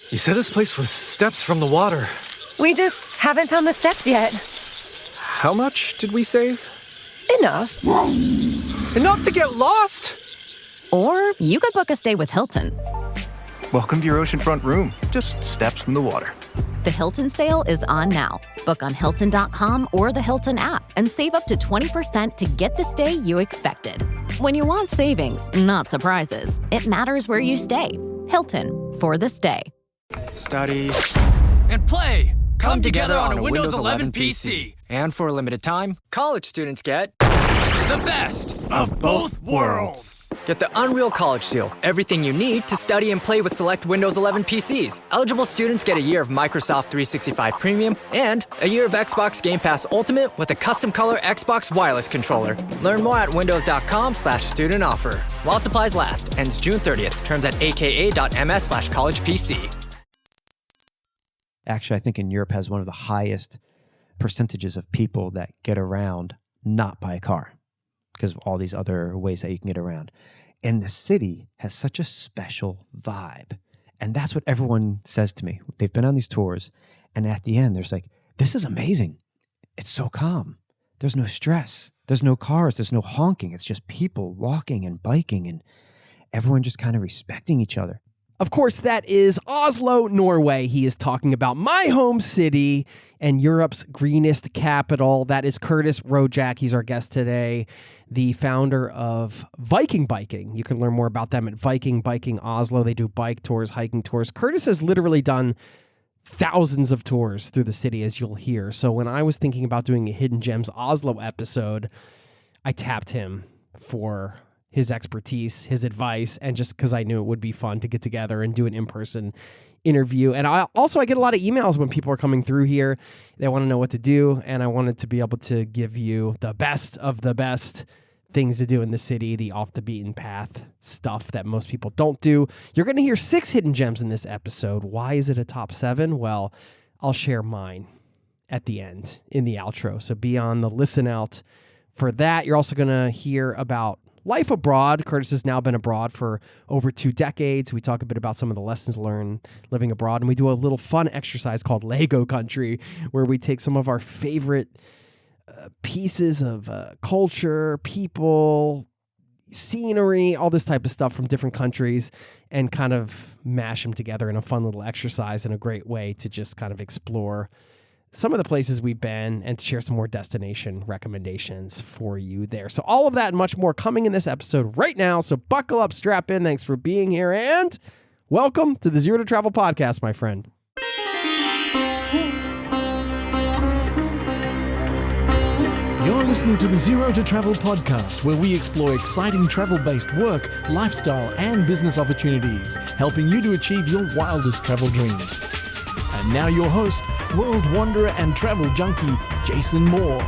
You said this place was steps from the water. We just haven't found the steps yet. How much did we save? Enough. Enough to get lost? Or you could book a stay with Hilton. Welcome to your oceanfront room, just steps from the water. The Hilton sale is on now. Book on Hilton.com or the Hilton app and save up to 20% to get the stay you expected. When you want savings, not surprises, it matters where you stay. Hilton, for the stay. Study and play come together on a Windows 11 PC. And for a limited time, college students get the best of both worlds. Get the Unreal College Deal. Everything you need to study and play with select Windows 11 PCs. Eligible students get a year of Microsoft 365 Premium and a year of Xbox Game Pass Ultimate with a custom color Xbox wireless controller. Learn more at windows.com/student offer. While supplies last. Ends June 30th. Terms at aka.ms/collegepc. Actually, I think in Europe has one of the highest percentages of people that get around not by a car because of all these other ways that you can get around. And the city has such a special vibe. And that's what everyone says to me. They've been on these tours, and at the end, there's like, this is amazing. It's so calm. There's no stress. There's no cars. There's no honking. It's just people walking and biking and everyone just kind of respecting each other. Of course, that is Oslo, Norway. He is talking about my home city and Europe's greenest capital. That is Curtis Rojak. He's our guest today, the founder of Viking Biking. You can learn more about them at Viking Biking Oslo. They do bike tours, hiking tours. Curtis has literally done thousands of tours through the city, as you'll hear. So when I was thinking about doing a Hidden Gems Oslo episode, I tapped him for his expertise, his advice, and just because I knew it would be fun to get together and do an in-person interview. And I get a lot of emails when people are coming through here. They want to know what to do, and I wanted to be able to give you the best of the best things to do in the city, the off-the-beaten-path stuff that most people don't do. You're going to hear 6 hidden gems in this episode. Why is it a top 7? Well, I'll share mine at the end in the outro, so be on the listen out for that. You're also going to hear about life abroad. Curtis has now been abroad for over 2 decades. We talk a bit about some of the lessons learned living abroad, and we do a little fun exercise called Lego Country, where we take some of our favorite pieces of culture, people, scenery, all this type of stuff from different countries and kind of mash them together in a fun little exercise and a great way to just kind of explore some of the places we've been and to share some more destination recommendations for you there. So all of that and much more coming in this episode right now. So buckle up, strap in. Thanks for being here and welcome to the Zero to Travel podcast, my friend. You're listening to the Zero to Travel podcast, where we explore exciting travel-based work, lifestyle, and business opportunities, helping you to achieve your wildest travel dreams. And now your host, world wanderer and travel junkie, Jason Moore.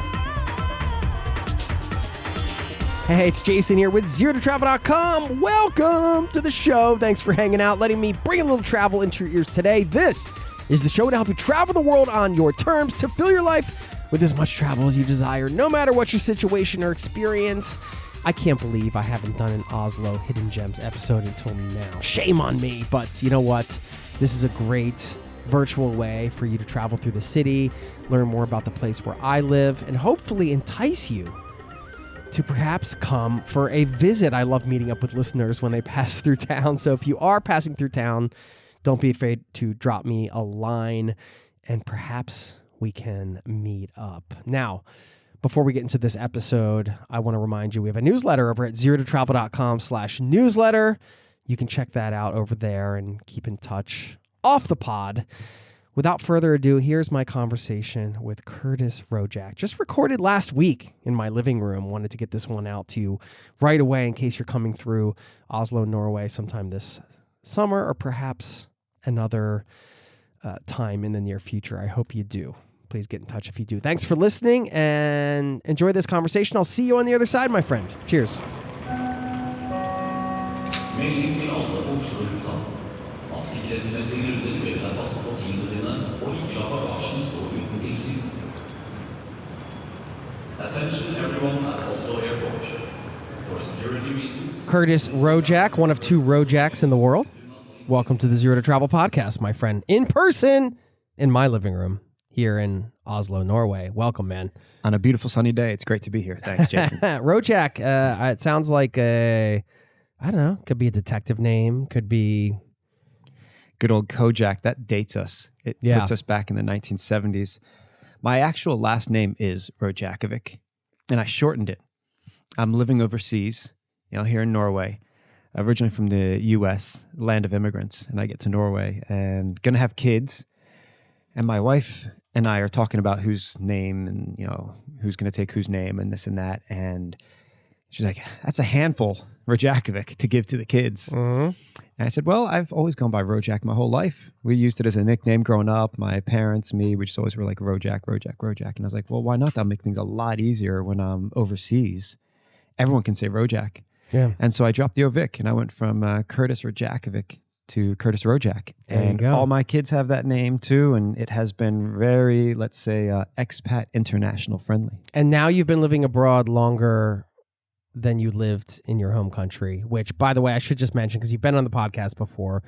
Hey, it's Jason here with ZeroToTravel.com. Welcome to the show. Thanks for hanging out, letting me bring a little travel into your ears today. This is the show to help you travel the world on your terms, to fill your life with as much travel as you desire, no matter what your situation or experience. I can't believe I haven't done an Oslo Hidden Gems episode until now. Shame on me, but you know what? This is a great virtual way for you to travel through the city, learn more about the place where I live, and hopefully entice you to perhaps come for a visit. I love meeting up with listeners when they pass through town. So if you are passing through town, don't be afraid to drop me a line and perhaps we can meet up. Now, before we get into this episode, I want to remind you we have a newsletter over at zerototravel.com/newsletter. You can check that out over there and keep in touch off the pod. Without further ado, here's my conversation with Curtis Rojak. Just recorded last week in my living room. Wanted to get this one out to you right away in case you're coming through Oslo, Norway sometime this summer or perhaps another time in the near future. I hope you do. Please get in touch if you do. Thanks for listening and enjoy this conversation. I'll see you on the other side, my friend. Cheers. Attention everyone at Oslo Airport. For security reasons, Curtis Rojak, one of 2 Rojaks in the world. Welcome to the Zero to Travel podcast, my friend, in person in my living room here in Oslo, Norway. Welcome, man. On a beautiful sunny day, it's great to be here. Thanks, Jason. Rojak, it sounds like I don't know, could be a detective name, could be... Good old Kojak, that dates us. It puts us back in the 1970s. My actual last name is Rojakovic, and I shortened it. I'm living overseas, here in Norway, originally from the U.S., land of immigrants, and I get to Norway and going to have kids. And my wife and I are talking about whose name and, who's going to take whose name and this and that. And she's like, that's a handful, Rojakovic, to give to the kids. Mm-hmm. And I said, well, I've always gone by Rojak my whole life. We used it as a nickname growing up. My parents, me, we just always were like Rojak, Rojak, Rojak. And I was like, well, why not? That'll make things a lot easier when I'm overseas. Everyone can say Rojak. Yeah. And so I dropped the Ovic and I went from Curtis Rojakovic to Curtis Rojak. There you And go. all my kids have that name too. And it has been very, let's say, expat international friendly. And now you've been living abroad longer than you lived in your home country, which, by the way, I should just mention, because you've been on the podcast before.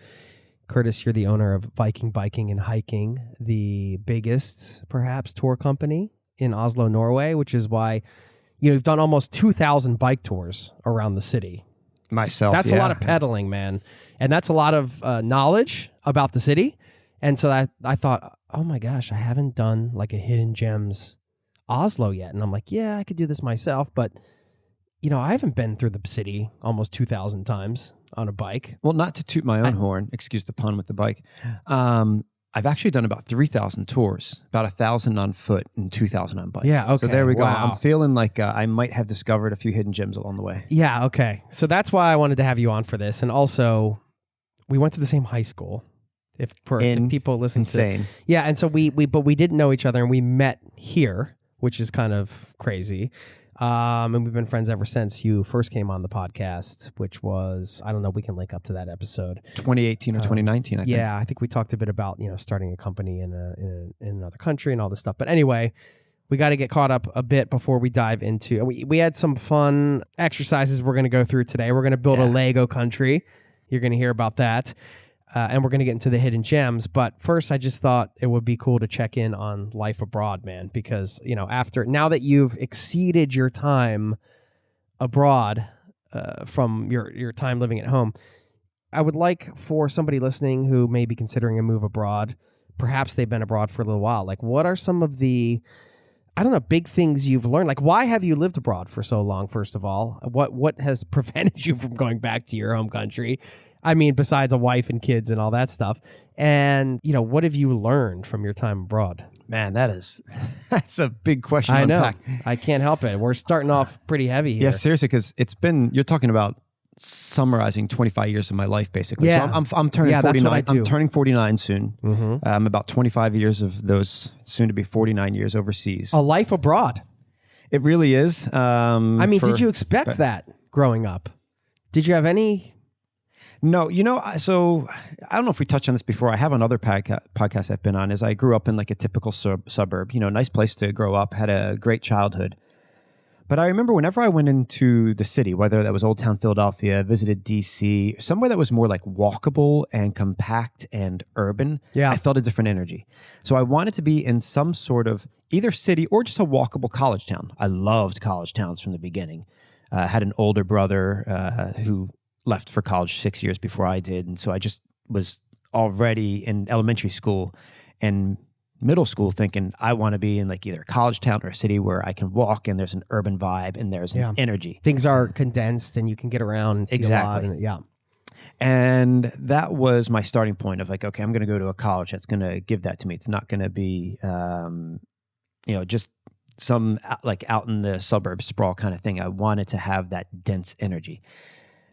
Curtis, you're the owner of Viking, Biking, and Hiking, the biggest, perhaps, tour company in Oslo, Norway, which is why you've done almost 2,000 bike tours around the city. Myself, That's a lot of pedaling, man. And that's a lot of knowledge about the city. And so I thought, oh my gosh, I haven't done like a Hidden Gems Oslo yet. And I'm like, yeah, I could do this myself, but I haven't been through the city almost 2,000 times on a bike. Well, not to toot my own horn, excuse the pun with the bike. I've actually done about 3,000 tours, about 1,000 on foot and 2,000 on bike. Yeah, okay. So there we go. Wow. I'm feeling like I might have discovered a few hidden gems along the way. Yeah, okay. So that's why I wanted to have you on for this. And also, we went to the same high school. If people listen insane. Yeah, and so we didn't know each other, and we met here, which is kind of crazy. And we've been friends ever since you first came on the podcast, which was, I don't know, we can link up to that episode. 2018 or 2019, I think. Yeah, I think we talked a bit about, starting a company in another country and all this stuff. But anyway, we got to get caught up a bit before we dive into, we had some fun exercises we're going to go through today. We're going to build a Lego country. You're going to hear about that. And we're going to get into the hidden gems. But first, I just thought it would be cool to check in on life abroad, man, because, now that you've exceeded your time abroad from your time living at home, I would like for somebody listening who may be considering a move abroad, perhaps they've been abroad for a little while. Like, what are some of the, big things you've learned? Like, why have you lived abroad for so long, first of all? What has prevented you from going back to your home country? I mean, besides a wife and kids and all that stuff. And, what have you learned from your time abroad? Man, that's a big question to I know. unpack. I can't help it. We're starting off pretty heavy here. Yeah, seriously, because you're talking about summarizing 25 years of my life, basically. Yeah. So I'm turning 49. That's what I do. I'm turning 49 soon. Mm-hmm. About 25 years of those, soon to be 49 years overseas. A life abroad. It really is. Did you expect that growing up? Did you have any... No, so I don't know if we touched on this before. I have another podcast I've been on. Is I grew up in like a typical suburb, nice place to grow up, had a great childhood. But I remember whenever I went into the city, whether that was Old Town Philadelphia, visited DC, somewhere that was more like walkable and compact and urban, I felt a different energy. So I wanted to be in some sort of either city or just a walkable college town. I loved college towns from the beginning. I had an older brother who left for college 6 years before I did. And so I just was already in elementary school and middle school thinking I want to be in like either a college town or a city where I can walk and there's an urban vibe and there's an energy. Things are condensed and you can get around and see a lot. And, And that was my starting point of like, okay, I'm going to go to a college that's going to give that to me. It's not going to be, just some like out in the suburbs sprawl kind of thing. I wanted to have that dense energy.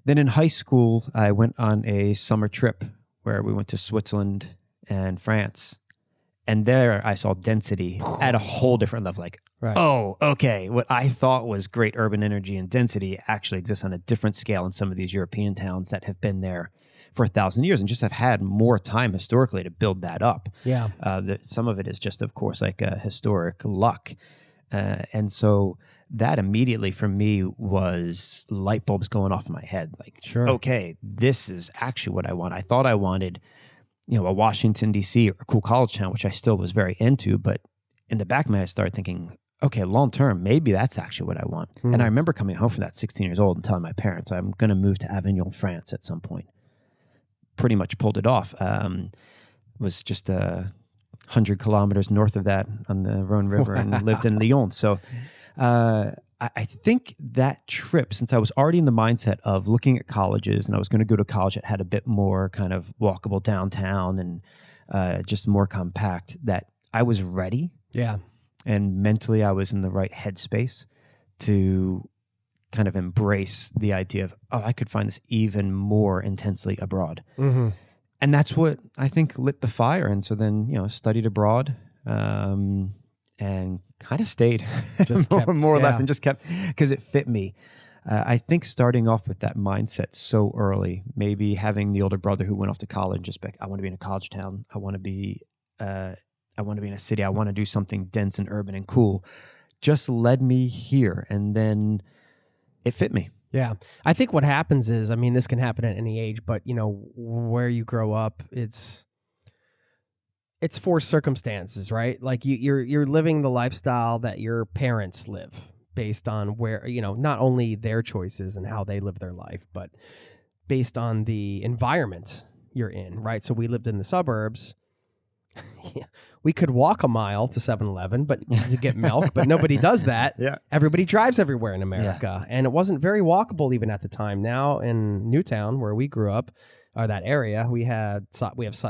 Then in high school, I went on a summer trip where we went to Switzerland and France. And there I saw density at a whole different level. Like, oh, okay, what I thought was great urban energy and density actually exists on a different scale in some of these European towns that have been there for 1,000 years and just have had more time historically to build that up. Yeah. Some of it is just, of course, like historic luck. And so that immediately for me was light bulbs going off in my head. Like, Sure. okay, this is actually what I want. I thought I wanted, a Washington, D.C. or a cool college town, which I still was very into. But in the back of my head, I started thinking, okay, long term, maybe that's actually what I want. And I remember coming home from that 16 years old and telling my parents, I'm going to move to Avignon, France at some point. Pretty much pulled it off. Was just 100 kilometers north of that on the Rhone River and lived in Lyon. So I think that trip, since I was already in the mindset of looking at colleges and I was going to go to college that had a bit more kind of walkable downtown and just more compact, that I was ready. Yeah. And mentally I was in the right headspace to kind of embrace the idea of, I could find this even more intensely abroad. Mm-hmm. And that's what I think lit the fire. And so then, studied abroad and kind of stayed Just more or less, and just kept, because it fit me. I think starting off with that mindset so early, maybe having the older brother who went off to college, just like, I want to be in a college town. I want to be in a city. I want to do something dense and urban and cool, just led me here. And then it fit me. Yeah. I think what happens is, this can happen at any age, but where you grow up, it's for circumstances, right? Like you're living the lifestyle that your parents live based on where, not only their choices and how they live their life, but based on the environment you're in, right? So we lived in the suburbs. We could walk a mile to 7-Eleven, but to get milk, but nobody does that. Yeah. Everybody drives everywhere in America. And it wasn't very walkable even at the time. Now in Newtown, where we grew up, or that area, we have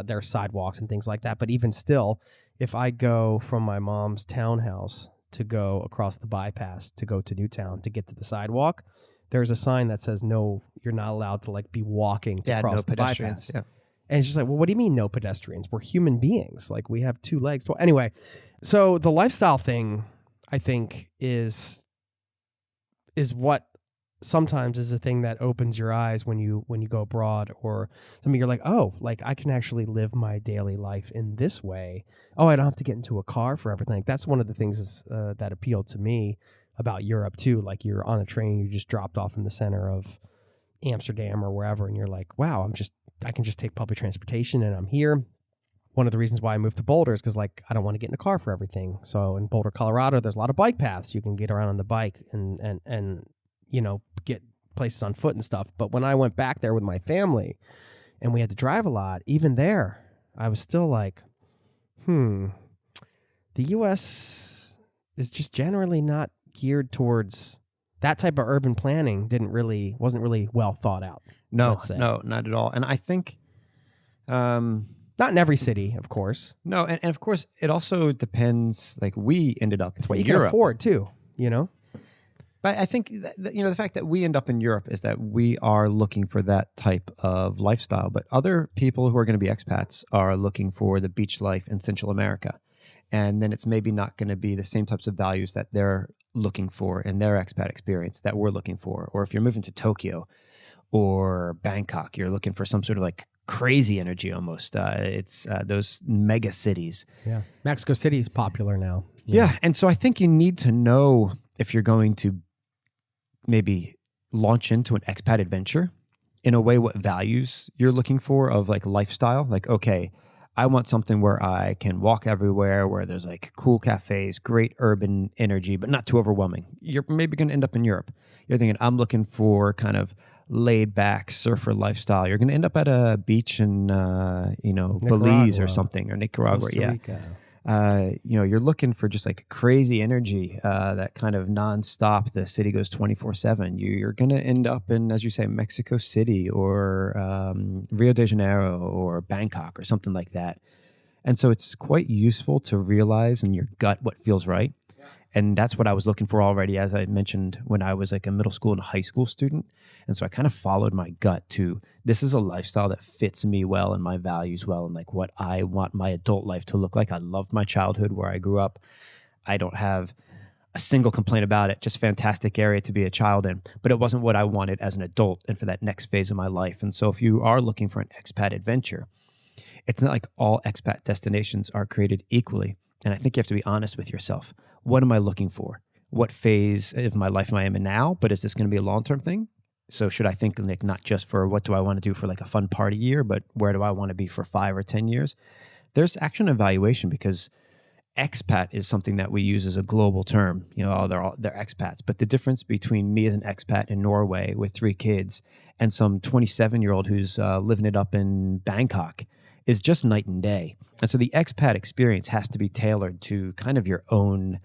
there are sidewalks and things like that. But even still, if I go from my mom's townhouse to go across the bypass to go to Newtown to get to the sidewalk, there's a sign that says, no, you're not allowed to be walking to cross the bypass. Yeah. And it's just like, well, what do you mean no pedestrians? We're human beings. Like, we have two legs. So anyway, so the lifestyle thing, I think, is what sometimes is the thing that opens your eyes when you go abroad, or something you're like, oh, like I can actually live my daily life in this way. Oh, I don't have to get into a car for everything. That's one of the things that appealed to me about Europe too. Like, you're on a train, you just dropped off in the center of Amsterdam or wherever, and you're like, wow, I can just take public transportation and I'm here. One of the reasons why I moved to Boulder is because, I don't want to get in a car for everything. So in Boulder, Colorado, there's a lot of bike paths. You can get around on the bike and get places on foot and stuff. But when I went back there with my family and we had to drive a lot, even there, I was still like, the U.S. is just generally not geared towards that type of urban planning. Wasn't really well thought out. No, not at all. And I think, not in every city, of course. No, and of course it also depends. Like, we ended up It's what you in Europe. can afford too, But I think that, the fact that we end up in Europe is that we are looking for that type of lifestyle. But other people who are going to be expats are looking for the beach life in Central America. And then it's maybe not going to be the same types of values that they're looking for in their expat experience that we're looking for. Or if you're moving to Tokyo or Bangkok, you're looking for some sort of crazy energy almost. It's those mega cities. Yeah. Mexico City is popular now. Yeah. And so I think you need to know if you're going to maybe launch into an expat adventure, in a way, what values you're looking for of lifestyle. Okay, I want something where I can walk everywhere, where there's cool cafes, great urban energy, but not too overwhelming. You're maybe going to end up in Europe. You're thinking, I'm looking for kind of laid back surfer lifestyle. You're going to end up at a beach in, Belize or something, or Nicaragua. Costa Rica. You're looking for just crazy energy, that kind of nonstop. The city goes 24/7. You're going to end up in, as you say, Mexico City or Rio de Janeiro or Bangkok or something like that. And so it's quite useful to realize in your gut what feels right. And that's what I was looking for already, as I mentioned, when I was a middle school and high school student. And so I kind of followed my gut to, this is a lifestyle that fits me well and my values well, and what I want my adult life to look like. I loved my childhood where I grew up. I don't have a single complaint about it, just fantastic area to be a child in. But it wasn't what I wanted as an adult and for that next phase of my life. And so if you are looking for an expat adventure, it's not like all expat destinations are created equally. And I think you have to be honest with yourself. What am I looking for? what phase of my life am I in now, but is this going to be a long-term thing? So should I think like not just for what do I want to do for like a fun party year, but where do I want to be for 5 or 10 years? There's action evaluation because expat is something that we use as a global term. You know, they're expats. But the difference between me as an expat in Norway with 3 kids and some 27-year-old who's living it up in Bangkok is just night and day. And so the expat experience has to be tailored to kind of your own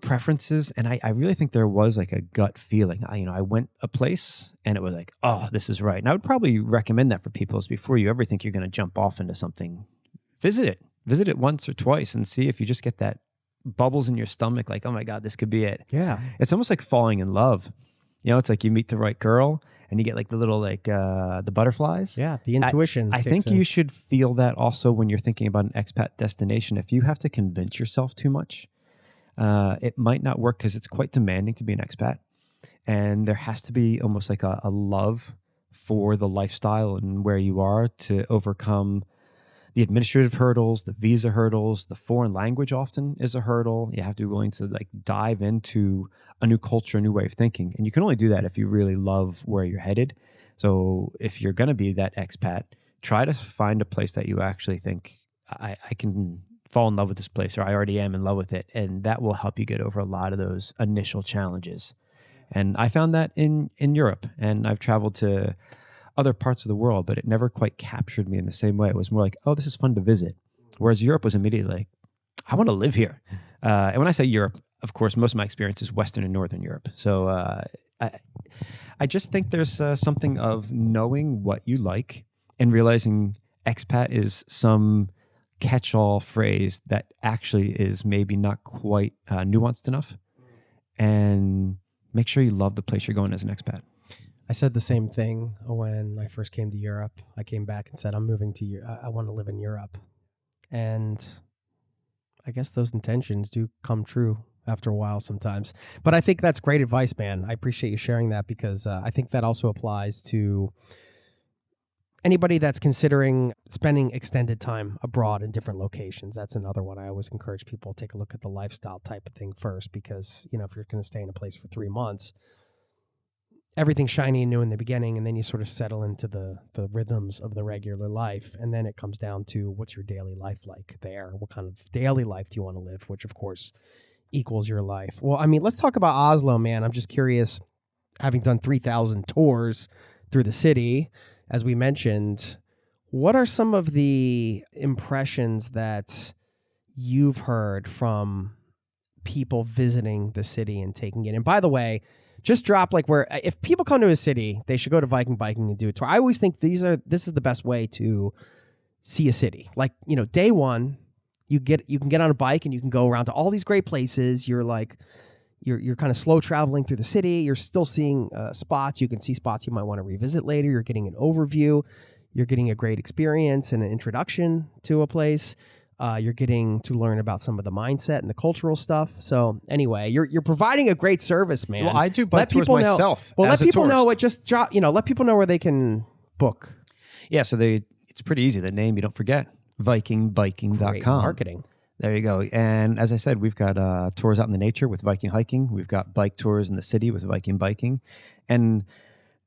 preferences. And I really think there was like a gut feeling. I went a place and it was like, oh, this is right. And I would probably recommend that for people is before you ever think you're going to jump off into something, visit it once or twice and see if you just get that bubbles in your stomach. Like, oh my God, this could be it. Yeah. It's almost like falling in love. You know, it's like you meet the right girl and you get like the little, the butterflies. Yeah. The intuition. I think you should feel that also when you're thinking about an expat destination. If you have to convince yourself too much, it might not work because it's quite demanding to be an expat. And there has to be almost like a love for the lifestyle and where you are to overcome the administrative hurdles, the visa hurdles, the foreign language often is a hurdle. You have to be willing to like dive into a new culture, a new way of thinking. And you can only do that if you really love where you're headed. So if you're going to be that expat, try to find a place that you actually think I can fall in love with this place, or I already am in love with it. And that will help you get over a lot of those initial challenges. And I found that in Europe, and I've traveled to other parts of the world, but it never quite captured me in the same way. It was more like, oh, this is fun to visit. Whereas Europe was immediately like, I want to live here. And when I say Europe, of course, most of my experience is Western and Northern Europe. So I just think there's something of knowing what you like and realizing expat is some catch-all phrase that actually is maybe not quite nuanced enough. And make sure you love the place you're going as an expat. I said the same thing when I first came to Europe. I came back and said, I'm moving to Europe. I want to live in Europe. And I guess those intentions do come true after a while sometimes. But I think that's great advice, man. I appreciate you sharing that because I think that also applies to anybody that's considering spending extended time abroad in different locations. That's another one I always encourage people to take a look at the lifestyle type of thing first because, if you're going to stay in a place for 3 months, everything's shiny and new in the beginning, and then you sort of settle into the rhythms of the regular life. And then it comes down to what's your daily life like there? What kind of daily life do you want to live? Which, of course, equals your life. Well, I mean, let's talk about Oslo, man. I'm just curious, having done 3,000 tours through the city, as we mentioned, what are some of the impressions that you've heard from people visiting the city and taking it? And by the way, just drop if people come to a city, they should go to Viking Biking and do a tour. I always think this is the best way to see a city. Day one, you can get on a bike and you can go around to all these great places. You're kind of slow traveling through the city. You're still seeing spots. You can see spots you might want to revisit later. You're getting an overview. You're getting a great experience and an introduction to a place. You're getting to learn about some of the mindset and the cultural stuff. So anyway, you're providing a great service, man. Well, I do bike tours myself. Well, let people know it. Just drop. Let people know where they can book. Yeah, so it's pretty easy. The name you don't forget, vikingbiking.com. Great marketing. There you go. And as I said, we've got tours out in the nature with Viking Hiking. We've got bike tours in the city with Viking Biking. And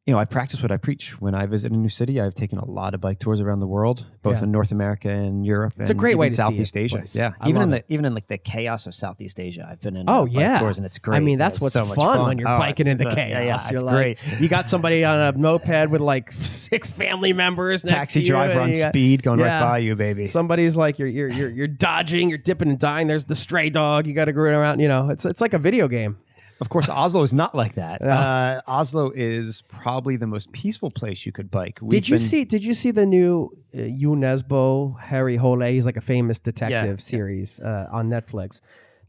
I practice what I preach. When I visit a new city, I've taken a lot of bike tours around the world, both in North America and Europe. It's a great way to Southeast see Asia. Place. Yeah, even in the chaos of Southeast Asia, I've been in bike tours, and it's great. I mean, that's what's so fun when you're biking in the chaos. Yeah, you're it's great. You got somebody on a moped with 6 family members. Taxi driver on speed going right by you, baby. Somebody's you're dodging, you're dipping and dying. There's the stray dog. You got to go around. It's like a video game. Of course, Oslo is not like that. Oslo is probably the most peaceful place you could bike. Did you see the new Jon Nesbo, Harry Hole? He's like a famous detective series on Netflix.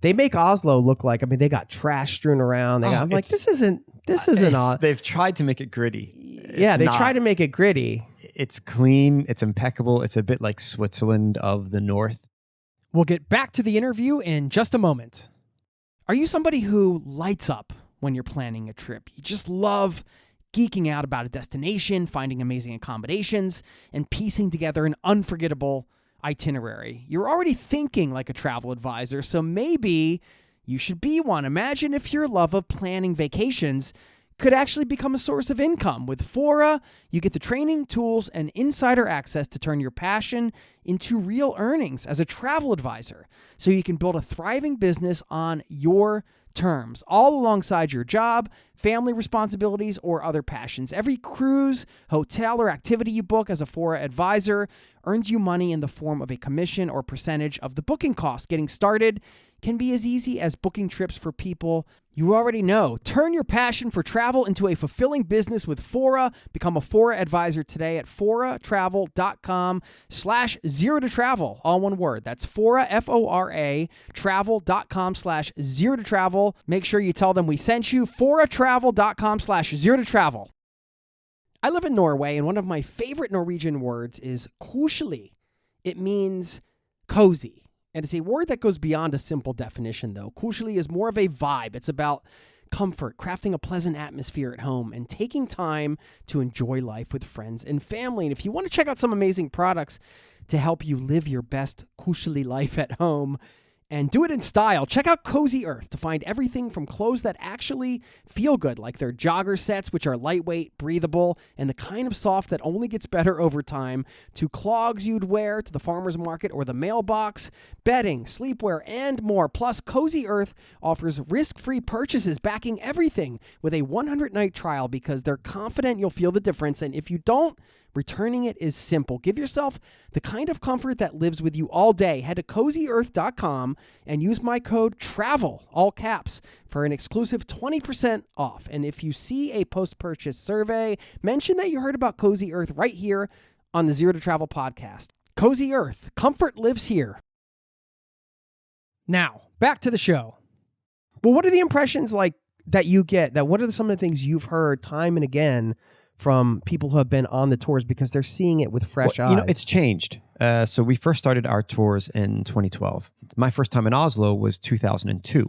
They make Oslo look like, they got trash strewn around. I'm like, this isn't Oslo. They've tried to make it gritty. They try to make it gritty. It's clean. It's impeccable. It's a bit like Switzerland of the north. We'll get back to the interview in just a moment. Are you somebody who lights up when you're planning a trip? You just love geeking out about a destination, finding amazing accommodations, and piecing together an unforgettable itinerary. You're already thinking like a travel advisor, so maybe you should be one. Imagine if your love of planning vacations could actually become a source of income. With Fora, you get the training, tools, and insider access to turn your passion into real earnings as a travel advisor, so you can build a thriving business on your terms, all alongside your job, family responsibilities, or other passions. Every cruise, hotel, or activity you book as a Fora advisor earns you money in the form of a commission or percentage of the booking cost. Getting started can be as easy as booking trips for people you already know. Turn your passion for travel into a fulfilling business with Fora. Become a Fora advisor today at foratravel.com/zero to travel. All one word. That's Fora, Fora, travel.com/zero to travel. Make sure you tell them we sent you. Foratravel.com/zero to travel. I live in Norway, and one of my favorite Norwegian words is koselig. It means cozy. And it's a word that goes beyond a simple definition, though. Koselig is more of a vibe. It's about comfort, crafting a pleasant atmosphere at home, and taking time to enjoy life with friends and family. And if you want to check out some amazing products to help you live your best koselig life at home and do it in style, check out Cozy Earth to find everything from clothes that actually feel good, like their jogger sets, which are lightweight, breathable, and the kind of soft that only gets better over time, to clogs you'd wear to the farmer's market or the mailbox, bedding, sleepwear, and more. Plus, Cozy Earth offers risk-free purchases, backing everything with a 100-night trial because they're confident you'll feel the difference. And if you don't, returning it is simple. Give yourself the kind of comfort that lives with you all day. Head to CozyEarth.com and use my code TRAVEL, all caps, for an exclusive 20% off. And if you see a post-purchase survey, mention that you heard about Cozy Earth right here on the Zero to Travel podcast. Cozy Earth, comfort lives here. Now, back to the show. Well, what are the impressions like that you get? What are some of the things you've heard time and again from people who have been on the tours, because they're seeing it with fresh eyes? It's changed. So we first started our tours in 2012. My first time in Oslo was 2002.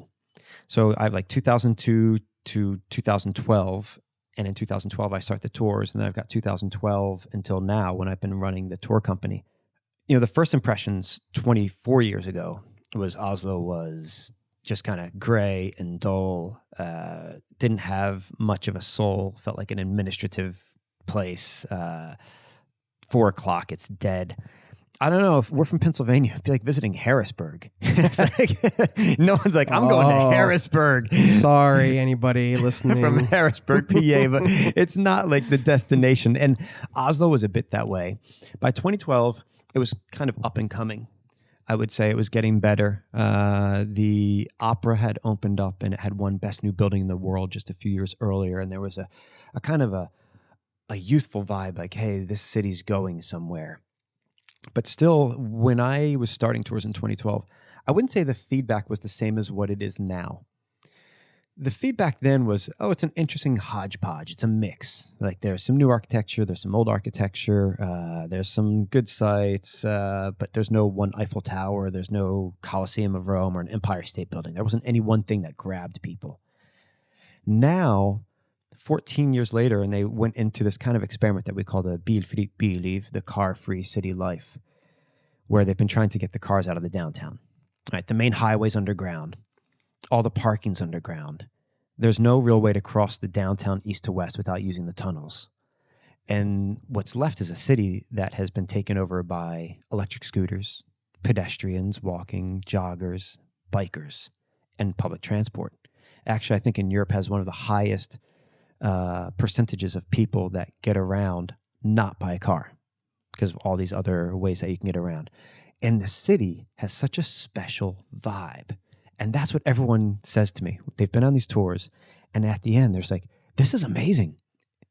So I have 2002 to 2012. And in 2012, I start the tours. And then I've got 2012 until now when I've been running the tour company. The first impressions 24 years ago was Oslo was just kind of gray and dull, didn't have much of a soul, felt like an administrative place. 4:00, it's dead. I don't know, if we're from Pennsylvania, it'd be like visiting Harrisburg. It's like, no one's like, I'm going to Harrisburg. Sorry, anybody listening. From Harrisburg, PA, but it's not like the destination. And Oslo was a bit that way. By 2012, it was kind of up and coming. I would say it was getting better. The opera had opened up and it had won Best New Building in the World just a few years earlier. And there was a kind of a youthful vibe, like, hey, this city's going somewhere. But still, when I was starting tours in 2012, I wouldn't say the feedback was the same as what it is now. The feedback then was, it's an interesting hodgepodge. It's a mix. Like, there's some new architecture, there's some old architecture, there's some good sites, but there's no one Eiffel Tower, there's no Colosseum of Rome or an Empire State Building. There wasn't any one thing that grabbed people. Now, 14 years later, and they went into this kind of experiment that we call the bilfritt byliv, the car-free city life, where they've been trying to get the cars out of the downtown. Right, the main highway's underground. All the parking's underground. There's no real way to cross the downtown east to west without using the tunnels. And what's left is a city that has been taken over by electric scooters, pedestrians, walking, joggers, bikers, and public transport. Actually, I think in Europe has one of the highest percentages of people that get around not by a car because of all these other ways that you can get around. And the city has such a special vibe. And that's what everyone says to me. They've been on these tours, and at the end, there's like, this is amazing.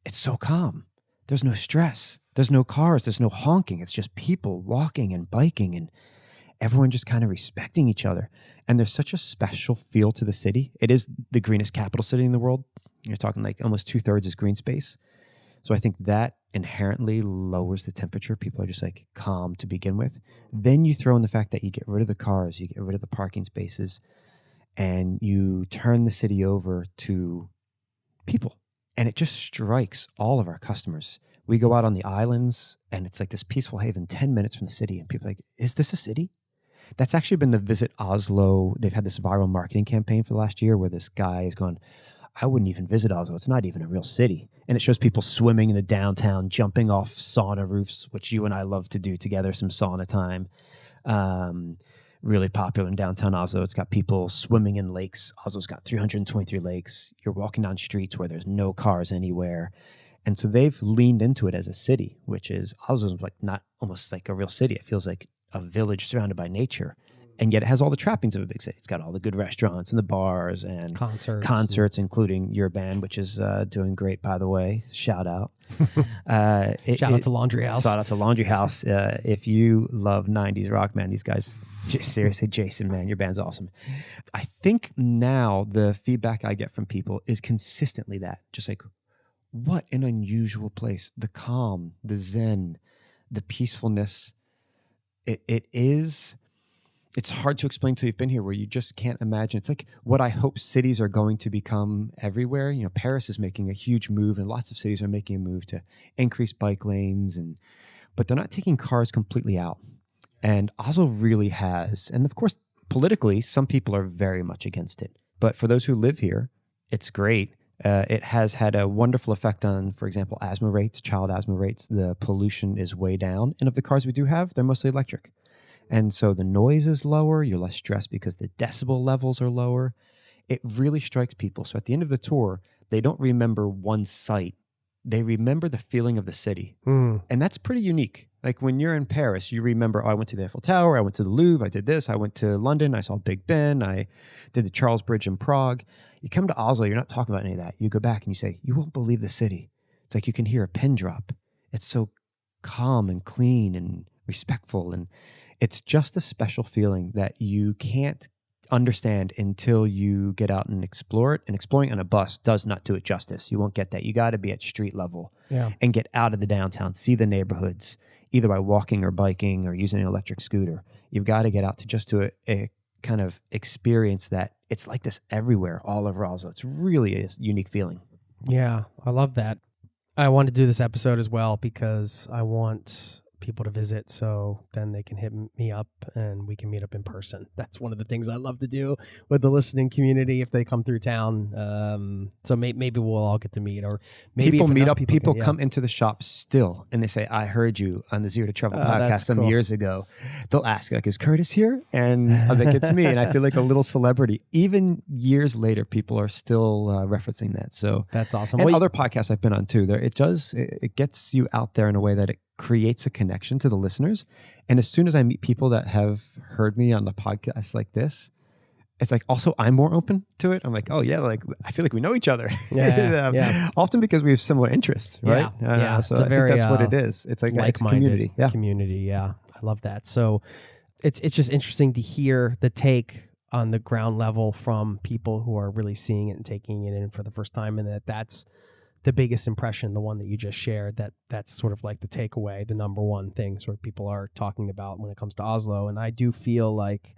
It's so calm. There's no stress. There's no cars. There's no honking. It's just people walking and biking and everyone just kind of respecting each other. And there's such a special feel to the city. It is the greenest capital city in the world. You're talking like almost 2/3 is green space. So I think that inherently lowers the temperature. People are just like calm to begin with. Then you throw in the fact that you get rid of the cars, you get rid of the parking spaces, and you turn the city over to people. And it just strikes all of our customers. We go out on the islands and it's like this peaceful haven 10 minutes from the city. And people are like, is this a city? That's actually been the Visit Oslo. They've had this viral marketing campaign for the last year where this guy is going, I wouldn't even visit Oslo. It's not even a real city. And it shows people swimming in the downtown, jumping off sauna roofs, which you and I love to do together, some sauna time. Really popular in downtown Oslo. It's got people swimming in lakes. Oslo's got 323 lakes. You're walking down streets where there's no cars anywhere. And so they've leaned into it as a city, which is Oslo's like not almost like a real city. It feels like a village surrounded by nature. And yet it has all the trappings of a big city. It's got all the good restaurants and the bars and concerts, including your band, which is doing great, by the way. Shout out. Shout out to Laundry House. Shout out to Laundry House. If you love 90s rock, man, these guys, seriously, Jason, man, your band's awesome. I think now the feedback I get from people is consistently that. Just like, what an unusual place. The calm, the zen, the peacefulness. It's hard to explain till you've been here, where you just can't imagine. It's like what I hope cities are going to become everywhere. You know, Paris is making a huge move, and lots of cities are making a move to increase bike lanes, but they're not taking cars completely out. And Oslo really has. And of course, politically, some people are very much against it. But for those who live here, it's great. It has had a wonderful effect on, for example, asthma rates, child asthma rates. The pollution is way down. And of the cars we do have, they're mostly electric. And so the noise is lower. You're less stressed because the decibel levels are lower. It really strikes people. So at the end of the tour, they don't remember one site. They remember the feeling of the city. And that's pretty unique. Like when you're in Paris, you remember, oh, I went to the Eiffel Tower, I went to the Louvre, I did this, I went to London, I saw Big Ben, I did the Charles Bridge in Prague. You come to Oslo, you're not talking about any of that. You go back and you say, you won't believe the city. It's like you can hear a pin drop. It's so calm and clean and respectful. And it's just a special feeling that you can't understand until you get out and explore it. And exploring on a bus does not do it justice. You won't get that. You got to be at street level and get out of the downtown, see the neighborhoods, either by walking or biking or using an electric scooter. You've got to get out to a kind of experience that it's like this everywhere, all over Oslo. It's really a unique feeling. Yeah, I love that. I want to do this episode as well because I want people to visit, so then they can hit me up and we can meet up in person. That's one of the things I love to do with the listening community if they come through town. So maybe we'll all get to meet, or maybe people meet up. People come into the shop still and they say, I heard you on the Zero to Travel podcast some years ago. They'll ask, like, is Curtis here? And I think it's me. And I feel like a little celebrity. Even years later, people are still referencing that. So that's awesome. And other podcasts I've been on too, it gets you out there in a way that it creates a connection to the listeners. And as soon as I meet people that have heard me on the podcast like this, it's like also I'm more open to it. I'm like, oh yeah, like I feel like we know each other. Yeah. Often because we have similar interests, right? Yeah. So I think that's what it is. It's like it's community. Yeah. Community. Yeah. I love that. So it's just interesting to hear the take on the ground level from people who are really seeing it and taking it in for the first time, and that's the biggest impression, the one that you just shared, that's sort of like the takeaway, the number one thing sort of people are talking about when it comes to Oslo. And I do feel like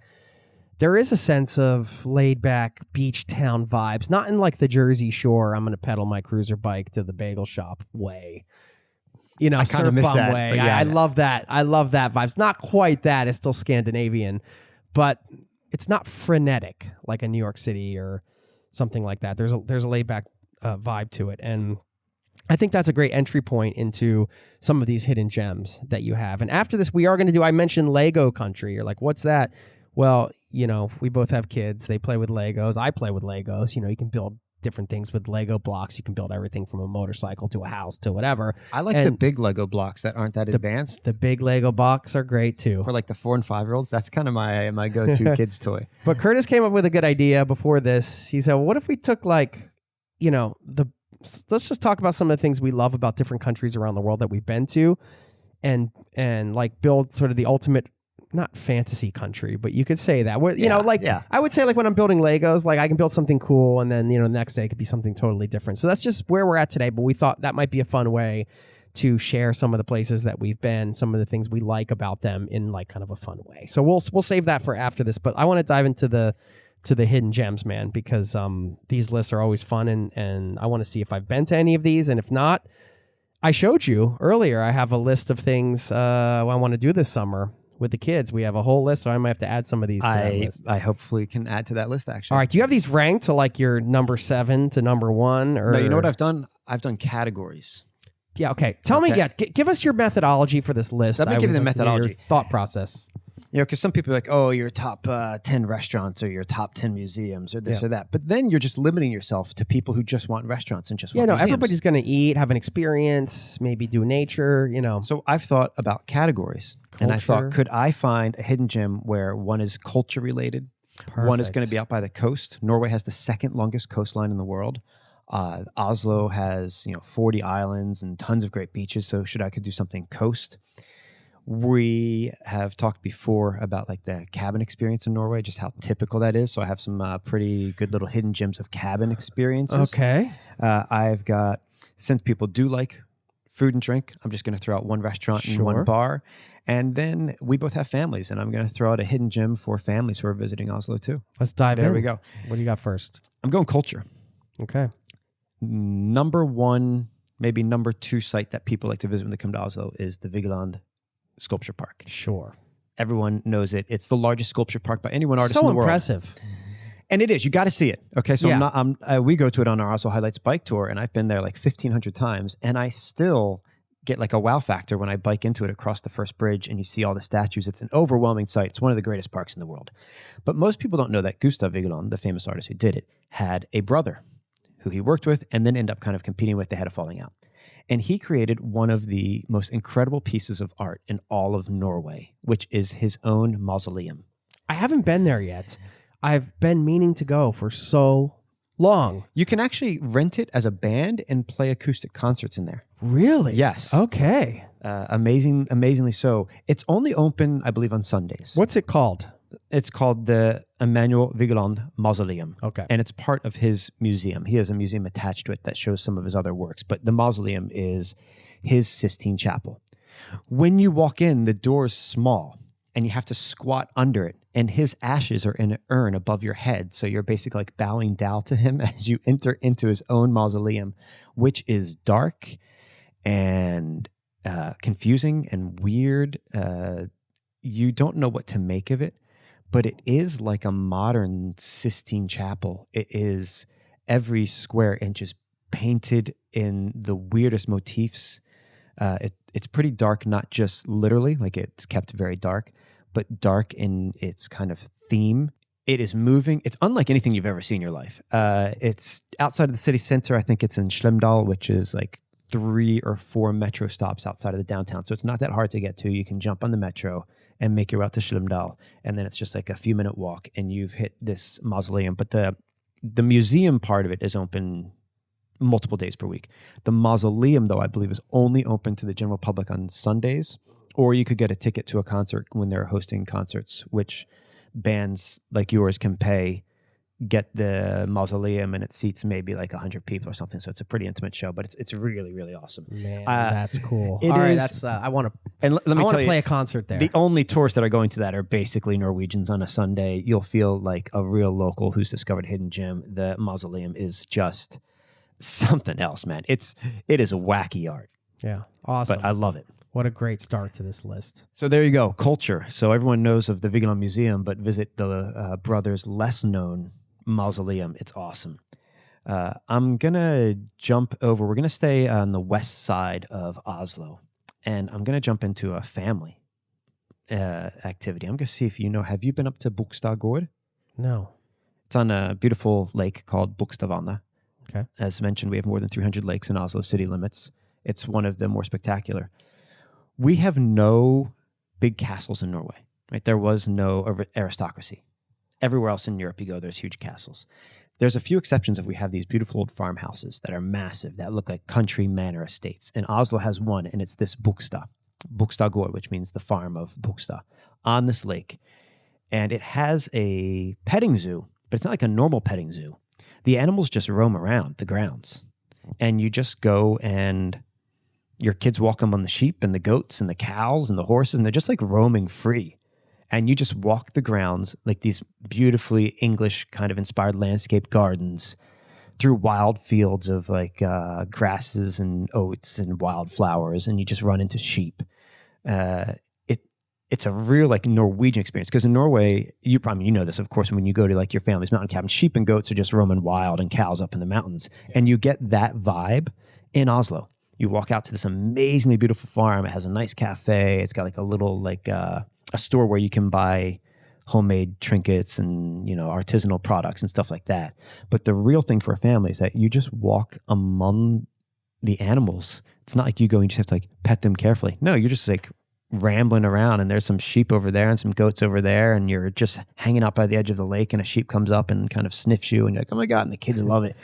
there is a sense of laid back beach town vibes, not in like the Jersey Shore, I'm going to pedal my cruiser bike to the bagel shop way, you know, surf bum way. Yeah. I love that. I love that vibes. Not quite that. It's still Scandinavian, but it's not frenetic like a New York City or something like that. There's a laid back vibe to it, and I think that's a great entry point into some of these hidden gems that you have. And after this, we are going to do, I mentioned Lego country. You're like, what's that? Well, you know, we both have kids. They play with Legos. I play with Legos. You know, you can build different things with Lego blocks. You can build everything from a motorcycle to a house to whatever. I like the big Lego blocks that aren't that advanced. The big Lego blocks are great too. For like the 4 and 5-year-olds, that's kind of my go-to kids toy. But Curtis came up with a good idea before this. He said, well, what if we took like, you know, let's just talk about some of the things we love about different countries around the world that we've been to, and like build sort of the ultimate, not fantasy country, but you could say that. I would say like when I'm building Legos, like I can build something cool and then, you know, the next day it could be something totally different. So that's just where we're at today. But we thought that might be a fun way to share some of the places that we've been, some of the things we like about them in like kind of a fun way. So we'll save that for after this, but I want to dive into the hidden gems, man, because these lists are always fun, and I want to see if I've been to any of these, and if not, I showed you earlier, I have a list of things I want to do this summer. with the kids. We have a whole list, so I might have to add some of these to that list. I hopefully can add to that list, actually. All right. Do you have these ranked to like your number 7 to number 1? Or No, you know what I've done? I've done categories. Yeah. Okay. Tell me. Yeah. Give us your methodology for this list. Let me give you the always like to hear methodology. your thought process. You know, because some people are like, oh, your top 10 restaurants or your top 10 museums or this or that. But then you're just limiting yourself to people who just want restaurants and just want museums. Everybody's going to eat, have an experience, maybe do nature, So I've thought about categories. And I thought, could I find a hidden gem where one is culture related? One is going to be out by the coast. Norway has the second longest coastline in the world. Oslo has 40 islands and tons of great beaches. So I could do something coast. We have talked before about like the cabin experience in Norway, just how typical that is. So I have some pretty good little hidden gems of cabin experiences. Okay. I've got, since people do like food and drink, I'm just going to throw out one restaurant and one bar. And then we both have families, and I'm going to throw out a hidden gem for families who are visiting Oslo too. Let's dive in. There we go. What do you got first? I'm going culture. Okay. Number 1, maybe number 2 site that people like to visit when they come to Oslo is the Vigeland Sculpture Park. Sure. Everyone knows it. It's the largest sculpture park by any one artist so in the world. Impressive. And it is. You got to see it. Okay, so Yeah. we go to it on our Oslo Highlights bike tour, and I've been there like 1,500 times, and I still get like a wow factor when I bike into it across the first bridge and you see all the statues. It's an overwhelming sight. It's one of the greatest parks in the world. But most people don't know that Gustav Vigeland, the famous artist who did it, had a brother who he worked with and then ended up kind of competing with. They had a falling out. And he created one of the most incredible pieces of art in all of Norway, which is his own mausoleum. I haven't been there yet. I've been meaning to go for so long. You can actually rent it as a band and play acoustic concerts in there. Really? Yes. Okay. Amazingly so. It's only open, I believe, on Sundays. What's it called? It's called the Emanuel Vigeland Mausoleum. Okay. And it's part of his museum. He has a museum attached to it that shows some of his other works. But the mausoleum is his Sistine Chapel. When you walk in, the door is small and you have to squat under it. And his ashes are in an urn above your head. So you're basically like bowing down to him as you enter into his own mausoleum, which is dark and confusing and weird. You don't know what to make of it. But it is like a modern Sistine Chapel. It is every square inch is painted in the weirdest motifs. It's pretty dark, not just literally, like it's kept very dark, but dark in its kind of theme. It is moving. It's unlike anything you've ever seen in your life. It's outside of the city center. I think it's in Slemdal, which is like 3 or 4 metro stops outside of the downtown. So it's not that hard to get to. You can jump on the metro and make your way out to Slemdal. And then it's just like a few minute walk and you've hit this mausoleum. But the museum part of it is open multiple days per week. The mausoleum, though, I believe is only open to the general public on Sundays, or you could get a ticket to a concert when they're hosting concerts, which bands like yours can pay, get the mausoleum, and it seats maybe like 100 people or something. So it's a pretty intimate show, but it's really, really awesome. Man, that's cool. It All right, is- that's I want to. And let me I want tell to you, play a concert there. the only tourists that are going to that are basically Norwegians on a Sunday. You'll feel like a real local who's discovered a hidden gem. The mausoleum is just something else, man. It is wacky art, Yeah, awesome. but I love it. What a great start to this list. So there you go, culture. So everyone knows of the Vigeland Museum, but visit the brothers' less known mausoleum. It's awesome. I'm gonna jump over. We're gonna stay on the west side of Oslo, and I'm gonna jump into a family activity. I'm gonna see if you know. Have you been up to Bogstad Gård? No. It's on a beautiful lake called Bogstadvannet. Okay. As mentioned, we have more than 300 lakes in Oslo city limits. It's one of the more spectacular. We have no big castles in Norway, right? There was no aristocracy. Everywhere else in Europe you go, there's huge castles. There's a few exceptions if we have these beautiful old farmhouses that are massive, that look like country manor estates. And Oslo has one, and it's this Bogstad Gård, which means the farm of Bogstad, on this lake. And it has a petting zoo, but it's not like a normal petting zoo. The animals just roam around the grounds. And you just go and your kids walk them on the sheep and the goats and the cows and the horses, and they're just like roaming free. And you just walk the grounds like these beautifully English kind of inspired landscape gardens through wild fields of like grasses and oats and wildflowers, and you just run into sheep. it's a real like Norwegian experience, because in Norway, you know this, of course, when you go to like your family's mountain cabin, sheep and goats are just roaming wild and cows up in the mountains. And you get that vibe in Oslo. You walk out to this amazingly beautiful farm. It has a nice cafe. It's got like a little like a store where you can buy homemade trinkets and, you know, artisanal products and stuff like that. But the real thing for a family is that you just walk among the animals. It's not like you go and you just have to like pet them carefully. No, you're just like rambling around, and there's some sheep over there and some goats over there, and you're just hanging out by the edge of the lake, and a sheep comes up and kind of sniffs you, and you're like, oh my God, and the kids love it.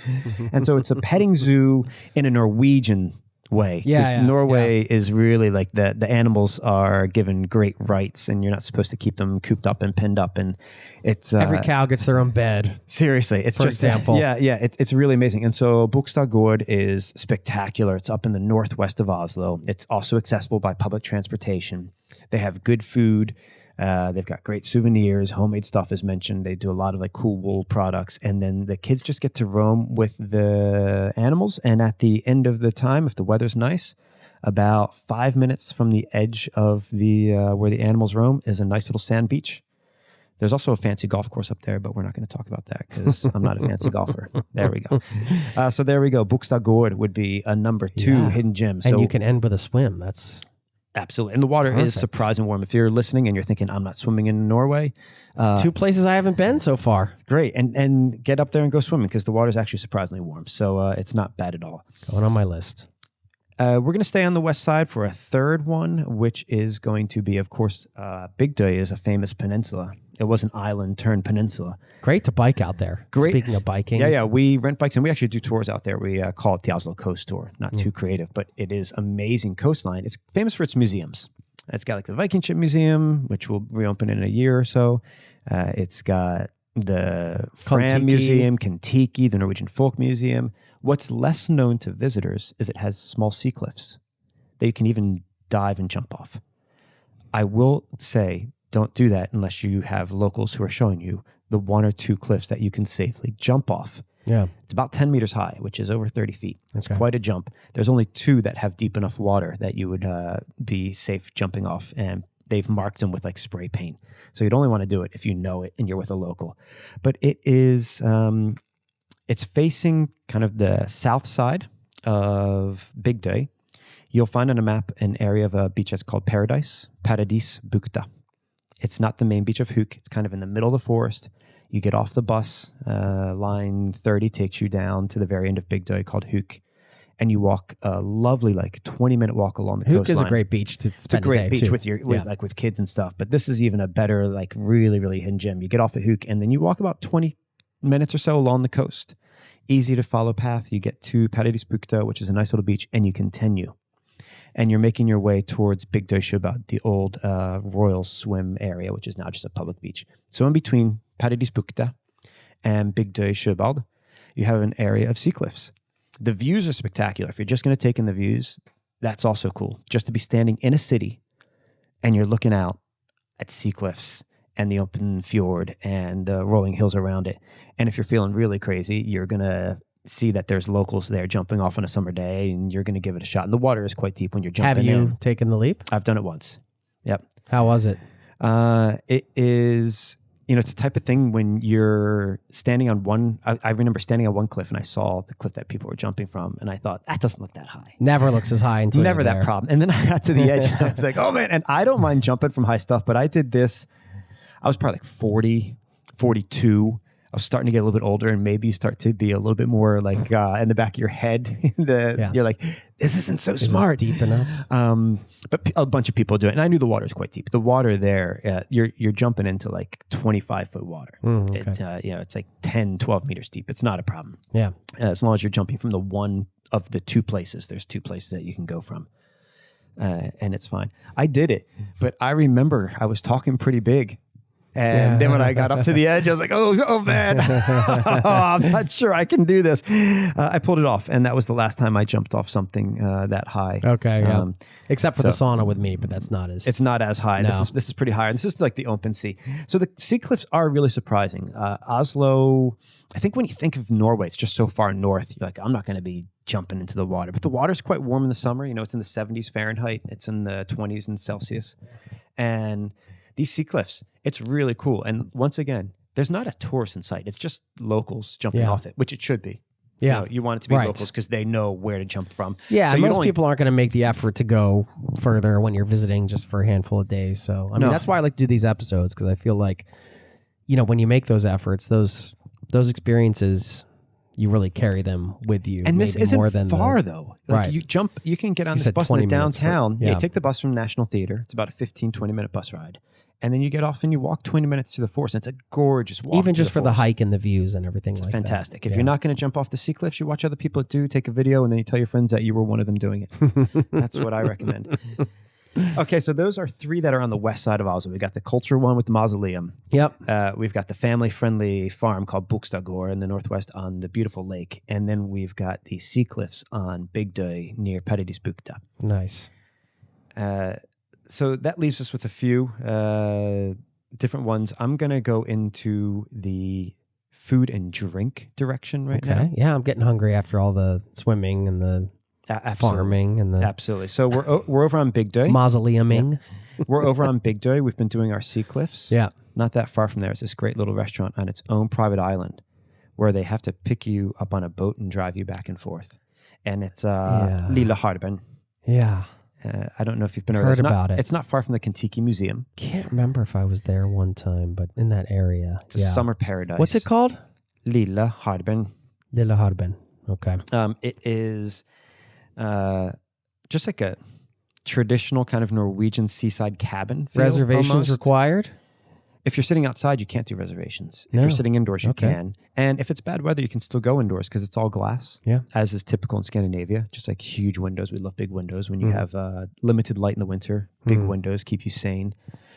And so it's a petting zoo in a Norwegian way. Because Norway is really like the animals are given great rights, and you're not supposed to keep them cooped up and pinned up. And it's every cow gets their own bed. Seriously, it's for just example. It's really amazing. And so Bogstad Gård is spectacular. It's up in the northwest of Oslo. It's also accessible by public transportation. They have good food. They've got great souvenirs. Homemade stuff is mentioned. They do a lot of like cool wool products, and then the kids just get to roam with the animals. And at the end of the time, if the weather's nice, about 5 minutes from the edge of the where the animals roam is a nice little sand beach. There's also a fancy golf course up there, but we're not going to talk about that because I'm not a fancy golfer. There we go. So there we go. Bogstad Gård would be a number 2 hidden gem. And you can end with a swim. That's absolutely. And the water is surprisingly warm. If you're listening and you're thinking, I'm not swimming in Norway. 2 places I haven't been so far. It's great. And get up there and go swimming, because the water is actually surprisingly warm. So it's not bad at all. Going on my list. We're going to stay on the west side for a third one, which is going to be, of course, Bygdøy is a famous peninsula. It was an island turned peninsula. Great to bike out there. Great. Speaking of biking. Yeah. We rent bikes, and we actually do tours out there. We call it the Oslo Coast Tour. Not too creative, but it is amazing coastline. It's famous for its museums. It's got like the Viking ship museum, which will reopen in a year or so. It's got the Fram Museum, Kentucky, the Norwegian Folk Museum. What's less known to visitors is it has small sea cliffs that you can even dive and jump off. I will say, don't do that unless you have locals who are showing you the 1 or 2 cliffs that you can safely jump off. Yeah. It's about 10 meters high, which is over 30 feet. It's Okay. quite a jump. There's only 2 that have deep enough water that you would be safe jumping off, and they've marked them with like spray paint. So you'd only want to do it if you know it and you're with a local. But it is, it's facing kind of the south side of Bygdøy. You'll find on a map an area of a beach that's called Paradisbukta. It's not the main beach of Huk. It's kind of in the middle of the forest. You get off the bus, line 30 takes you down to the very end of Bygdøy called Huk, and you walk a lovely like 20-minute walk along the coastline. Huk is a great beach to spend It's a great day beach too. with kids and stuff. But this is even a better, like really, really hidden gem. You get off at Huk, and then you walk about 20 minutes or so along the coast. Easy to follow path. You get to Paradisbukta, which is a nice little beach, and you continue. And you're making your way towards Bygdøy Sjøbad, the old Royal Swim area, which is now just a public beach. So in between Paradisbukta and Bygdøy Sjøbad, you have an area of sea cliffs. The views are spectacular. If you're just going to take in the views, that's also cool. Just to be standing in a city and you're looking out at sea cliffs and the open fjord and the rolling hills around it. And if you're feeling really crazy, you're going to see that there's locals there jumping off on a summer day, and you're going to give it a shot. And the water is quite deep when you're jumping in. Have you taken the leap? I've done it once. Yep. How was it? It is, it's a type of thing when you're standing on one, I remember standing on one cliff and I saw the cliff that people were jumping from, and I thought, that doesn't look that high. Never looks as high until Never you're that there. problem. And then I got to the edge and I was like, oh man, and I don't mind jumping from high stuff, but I did this, I was probably like 40, 42. I was starting to get a little bit older, and maybe you start to be a little bit more like in the back of your head. You're like, this isn't so smart. Deep enough. But a bunch of people do it, and I knew the water is quite deep. The water there, you're jumping into like 25-foot water. Okay. It's like 10, 12 meters deep. It's not a problem. Yeah. As long as you're jumping from the one of the 2 places. There's 2 places that you can go from, and it's fine. I did it, but I remember I was talking pretty big. And then when I got up to the edge, I was like, oh man, I'm not sure I can do this. I pulled it off, and that was the last time I jumped off something that high. Okay, yeah. Except for the sauna with me, but that's not as... It's not as high. No. This is pretty high. This is like the open sea. So the sea cliffs are really surprising. Oslo, I think when you think of Norway, it's just so far north. You're like, I'm not going to be jumping into the water. But the water's quite warm in the summer. It's in the 70s Fahrenheit. It's in the 20s in Celsius. And these sea cliffs, it's really cool. And once again, there's not a tourist in sight. It's just locals jumping off it, which it should be. Yeah. You want it to be locals because they know where to jump from. Yeah, so most people aren't going to make the effort to go further when you're visiting just for a handful of days. So, I mean, that's why I like to do these episodes, because I feel like, when you make those efforts, those experiences, you really carry them with you. And this isn't more than far, though. Like you can get on this bus in the downtown. You take the bus from National Theater. It's about a 15, 20-minute bus ride. And then you get off and you walk 20 minutes through the forest. And it's a gorgeous walk. Even just for the hike and the views and everything like fantastic. that. If you're not going to jump off the sea cliffs, you watch other people that do, take a video, and then you tell your friends that you were one of them doing it. That's what I recommend. Okay, so those are 3 that are on the west side of Oslo. We got the culture one with the mausoleum. Yep. We've got the family-friendly farm called Bukstadgård in the northwest on the beautiful lake. And then we've got the sea cliffs on Big Day near Paradisbukta. Nice. So that leaves us with a few different ones. I'm going to go into the food and drink direction now. Okay. Yeah, I'm getting hungry after all the swimming and the farming and the absolutely. So we're over on Big Day. Mausoleuming. Yeah. We're over on Big Day. We've been doing our sea cliffs. Yeah. Not that far from there is this great little restaurant on its own private island where they have to pick you up on a boat and drive you back and forth. And it's Lilla Harben. Yeah. I don't know if you've been heard about it. It's not far from the Kentucky Museum. Can't remember if I was there one time, but in that area. It's a summer paradise. What's it called? Lilla Harben. Lilla Harben. Okay. It is just like a traditional kind of Norwegian seaside cabin. Reservations almost. Required? If you're sitting outside, you can't do reservations. If No. you're sitting indoors, you can. And if it's bad weather, you can still go indoors because it's all glass, as is typical in Scandinavia. Just like huge windows. We love big windows. When you have limited light in the winter, big windows keep you sane.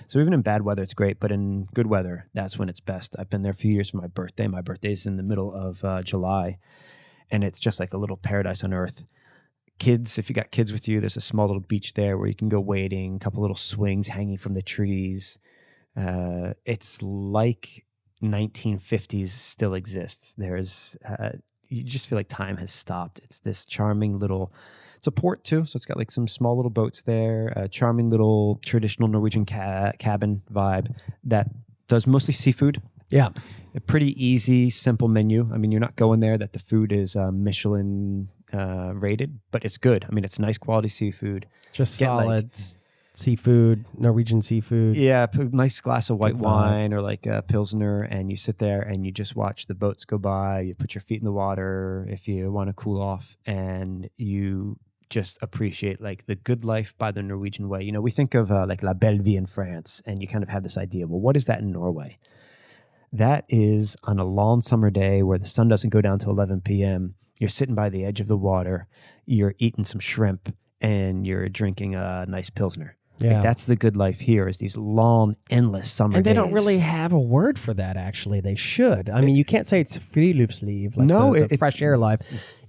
So even in bad weather, it's great. But in good weather, that's when it's best. I've been there a few years for my birthday. My birthday's in the middle of July. And it's just like a little paradise on earth. Kids, if you got kids with you, there's a small little beach there where you can go wading, a couple little swings hanging from the trees. It's like 1950s still exists. There's, you just feel like time has stopped. It's this charming little, it's a port too. So it's got like some small little boats there, a charming little traditional Norwegian cabin vibe that does mostly seafood. Yeah. A pretty easy, simple menu. I mean, you're not going there that the food is Michelin rated, but it's good. I mean, it's nice quality seafood. Just solid seafood, Norwegian seafood. Yeah, a nice glass of white wine or like a Pilsner, and you sit there and you just watch the boats go by. You put your feet in the water if you want to cool off, and you just appreciate like the good life by the Norwegian way. You know, we think of like La Belle Vie in France, and you kind of have this idea, well, what is that in Norway? That is on a long summer day where the sun doesn't go down till 11 p.m. You're sitting by the edge of the water, you're eating some shrimp, and you're drinking a nice Pilsner. Yeah. Like, that's the good life here, is these long, endless summer days. And they don't really have a word for that, actually. They should. I mean, you can't say it's friluftsliv, like the fresh air life.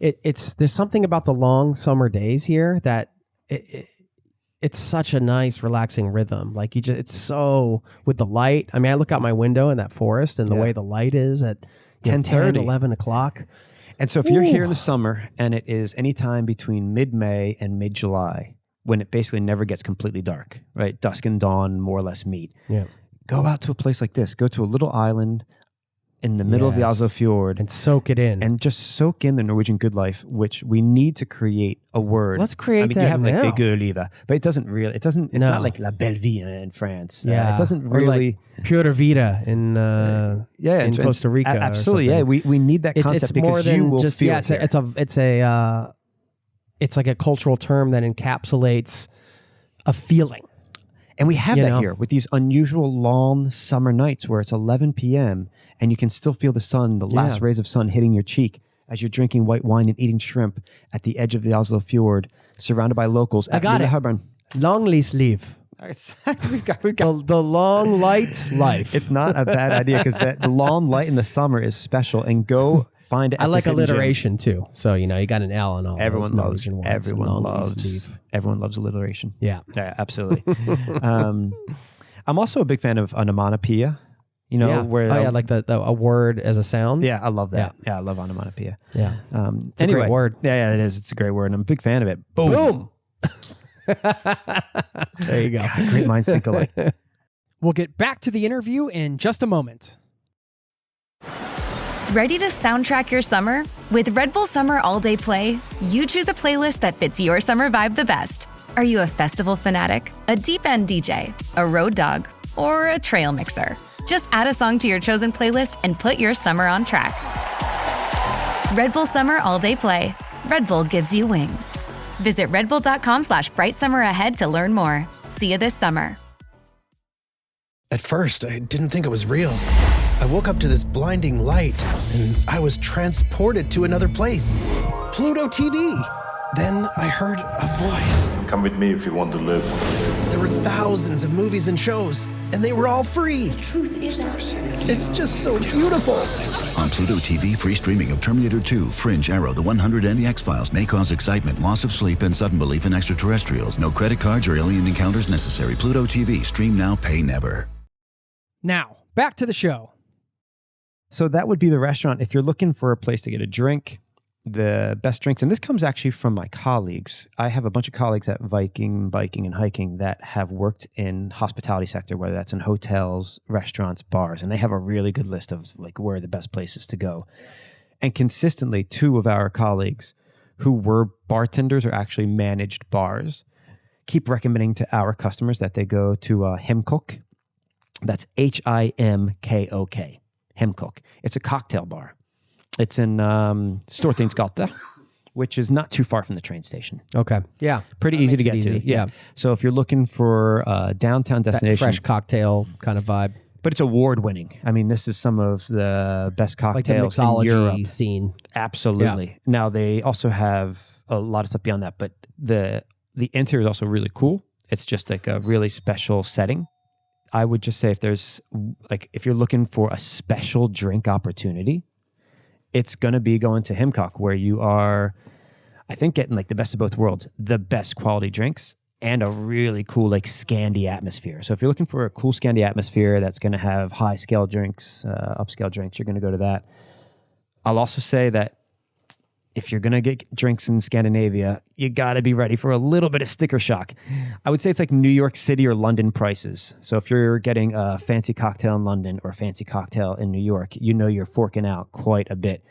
There's something about the long summer days here that it's such a nice, relaxing rhythm. Like it's so, with the light. I mean, I look out my window in that forest and the way the light is at 10, 11 o'clock. And so if you're here in the summer and it is anytime between mid-May and mid-July, when it basically never gets completely dark, right? Dusk and dawn more or less meet. Yeah. Go out to a place like this. Go to a little island in the middle of the Oslo Fjord. And soak it in. And just soak in the Norwegian good life, which we need to create a word. Let's create that. You have now. like de gode livet, but it's not like La Belle Vie in France. Yeah. It doesn't or really. Like Pura Vida in Costa Rica. Absolutely. Yeah. We need that concept it's because more than you will just, feel it's like a cultural term that encapsulates a feeling. And we have that here with these unusual long summer nights where it's 11 p.m. and you can still feel the sun, the last rays of sun hitting your cheek as you're drinking white wine and eating shrimp at the edge of the Oslo Fjord, surrounded by locals. I got it. Longlysliv. We've got the long light life. It's not a bad idea because the long light in the summer is special. And go find it. I like alliteration too. So you got an L and all. Everyone loves alliteration. Yeah, absolutely. I'm also a big fan of onomatopoeia. Where like a word as a sound. Yeah, I love that. Yeah, I love onomatopoeia. Yeah. It's a great word. Yeah, it is. It's a great word, and I'm a big fan of it. Boom. There you go. God, great minds think alike. We'll get back to the interview in just a moment. Ready to soundtrack your summer? With Red Bull Summer All Day Play, you choose a playlist that fits your summer vibe the best. Are you a festival fanatic, a deep end DJ, a road dog, or a trail mixer? Just add a song to your chosen playlist and put your summer on track. Red Bull Summer All Day Play. Red Bull gives you wings. Visit redbull.com/brightsummer to learn more. See you this summer. At first, I didn't think it was real. I woke up to this blinding light, and I was transported to another place. Pluto TV. Then I heard a voice. Come with me if you want to live. There were thousands of movies and shows, and they were all free. Truth is ours. It's just so beautiful. On Pluto TV, free streaming of Terminator 2, Fringe, Arrow, The 100, and The X-Files may cause excitement, loss of sleep, and sudden belief in extraterrestrials. No credit cards or alien encounters necessary. Pluto TV. Stream now, pay never. Now, back to the show. So that would be the restaurant. If you're looking for a place to get a drink, the best drinks, and this comes actually from my colleagues. I have a bunch of colleagues at Viking, Biking, and Hiking that have worked in hospitality sector, whether that's in hotels, restaurants, bars, and they have a really good list of like where are the best places to go. And consistently, two of our colleagues who were bartenders or actually managed bars keep recommending to our customers that they go to Himkok. That's Himkok. Himkok. It's a cocktail bar. It's in Stortingsgata, which is not too far from the train station. Okay. Yeah. Pretty easy to get to. Yeah. So if you're looking for a downtown destination. That fresh cocktail kind of vibe. But it's award-winning. I mean, this is some of the best cocktails like the in Europe. scene. Absolutely. Yeah. Now, they also have a lot of stuff beyond that, but the interior is also really cool. It's just like a really special setting. I would just say if you're looking for a special drink opportunity, it's going to be going to Himkok, where you are, I think, getting like the best of both worlds, the best quality drinks and a really cool like Scandi atmosphere. So if you're looking for a cool Scandi atmosphere that's going to have high scale drinks, upscale drinks, you're going to go to that. I'll also say that if you're going to get drinks in Scandinavia, you got to be ready for a little bit of sticker shock. I would say it's like New York City or London prices. So if you're getting a fancy cocktail in London or a fancy cocktail in New York, you know you're forking out quite a bit.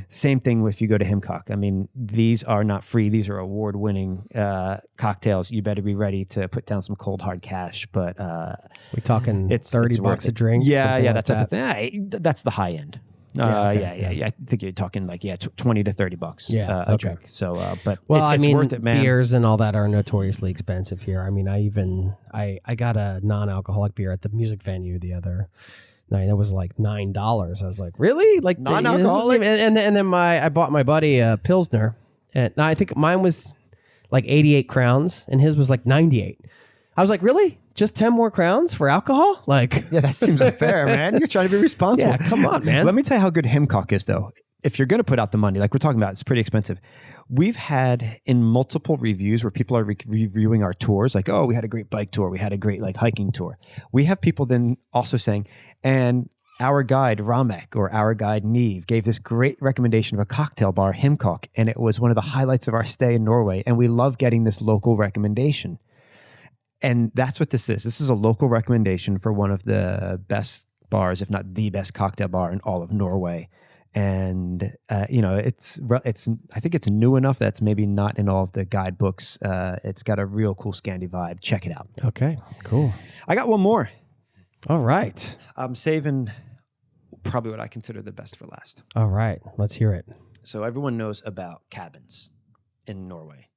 Same thing if you go to Himkok. I mean, these are not free. These are award-winning cocktails. You better be ready to put down some cold, hard cash. But we're talking it's $30 a drink? Yeah, that type of thing. That's the high end. Yeah. I think you're talking like $20 to $30 a drink. So, but it's worth it, man. Beers and all that are notoriously expensive here. I mean, I got a non-alcoholic beer at the music venue the other night. It was like $9. I was like, really? Like non-alcoholic? And then I bought my buddy a Pilsner, and I think mine was like 88 crowns, and his was like 98. I was like, really? Just 10 more crowns for alcohol? Like, yeah, that seems unfair, man. You're trying to be responsible. Yeah, come on, man. Let me tell you how good Himkok is, though. If you're going to put out the money, like we're talking about, it's pretty expensive. We've had in multiple reviews where people are reviewing our tours, like, oh, we had a great bike tour. We had a great like hiking tour. We have people then also saying, and our guide Ramek or our guide Neve gave this great recommendation of a cocktail bar, Himkok, and it was one of the highlights of our stay in Norway. And we love getting this local recommendation. And that's what this is. This is a local recommendation for one of the best bars, if not the best cocktail bar in all of Norway. And, it's I think it's new enough that's maybe not in all of the guidebooks. It's got a real cool Scandi vibe. Check it out. Okay, cool. I got one more. All right. I'm saving probably what I consider the best for last. All right. Let's hear it. So everyone knows about cabins in Norway.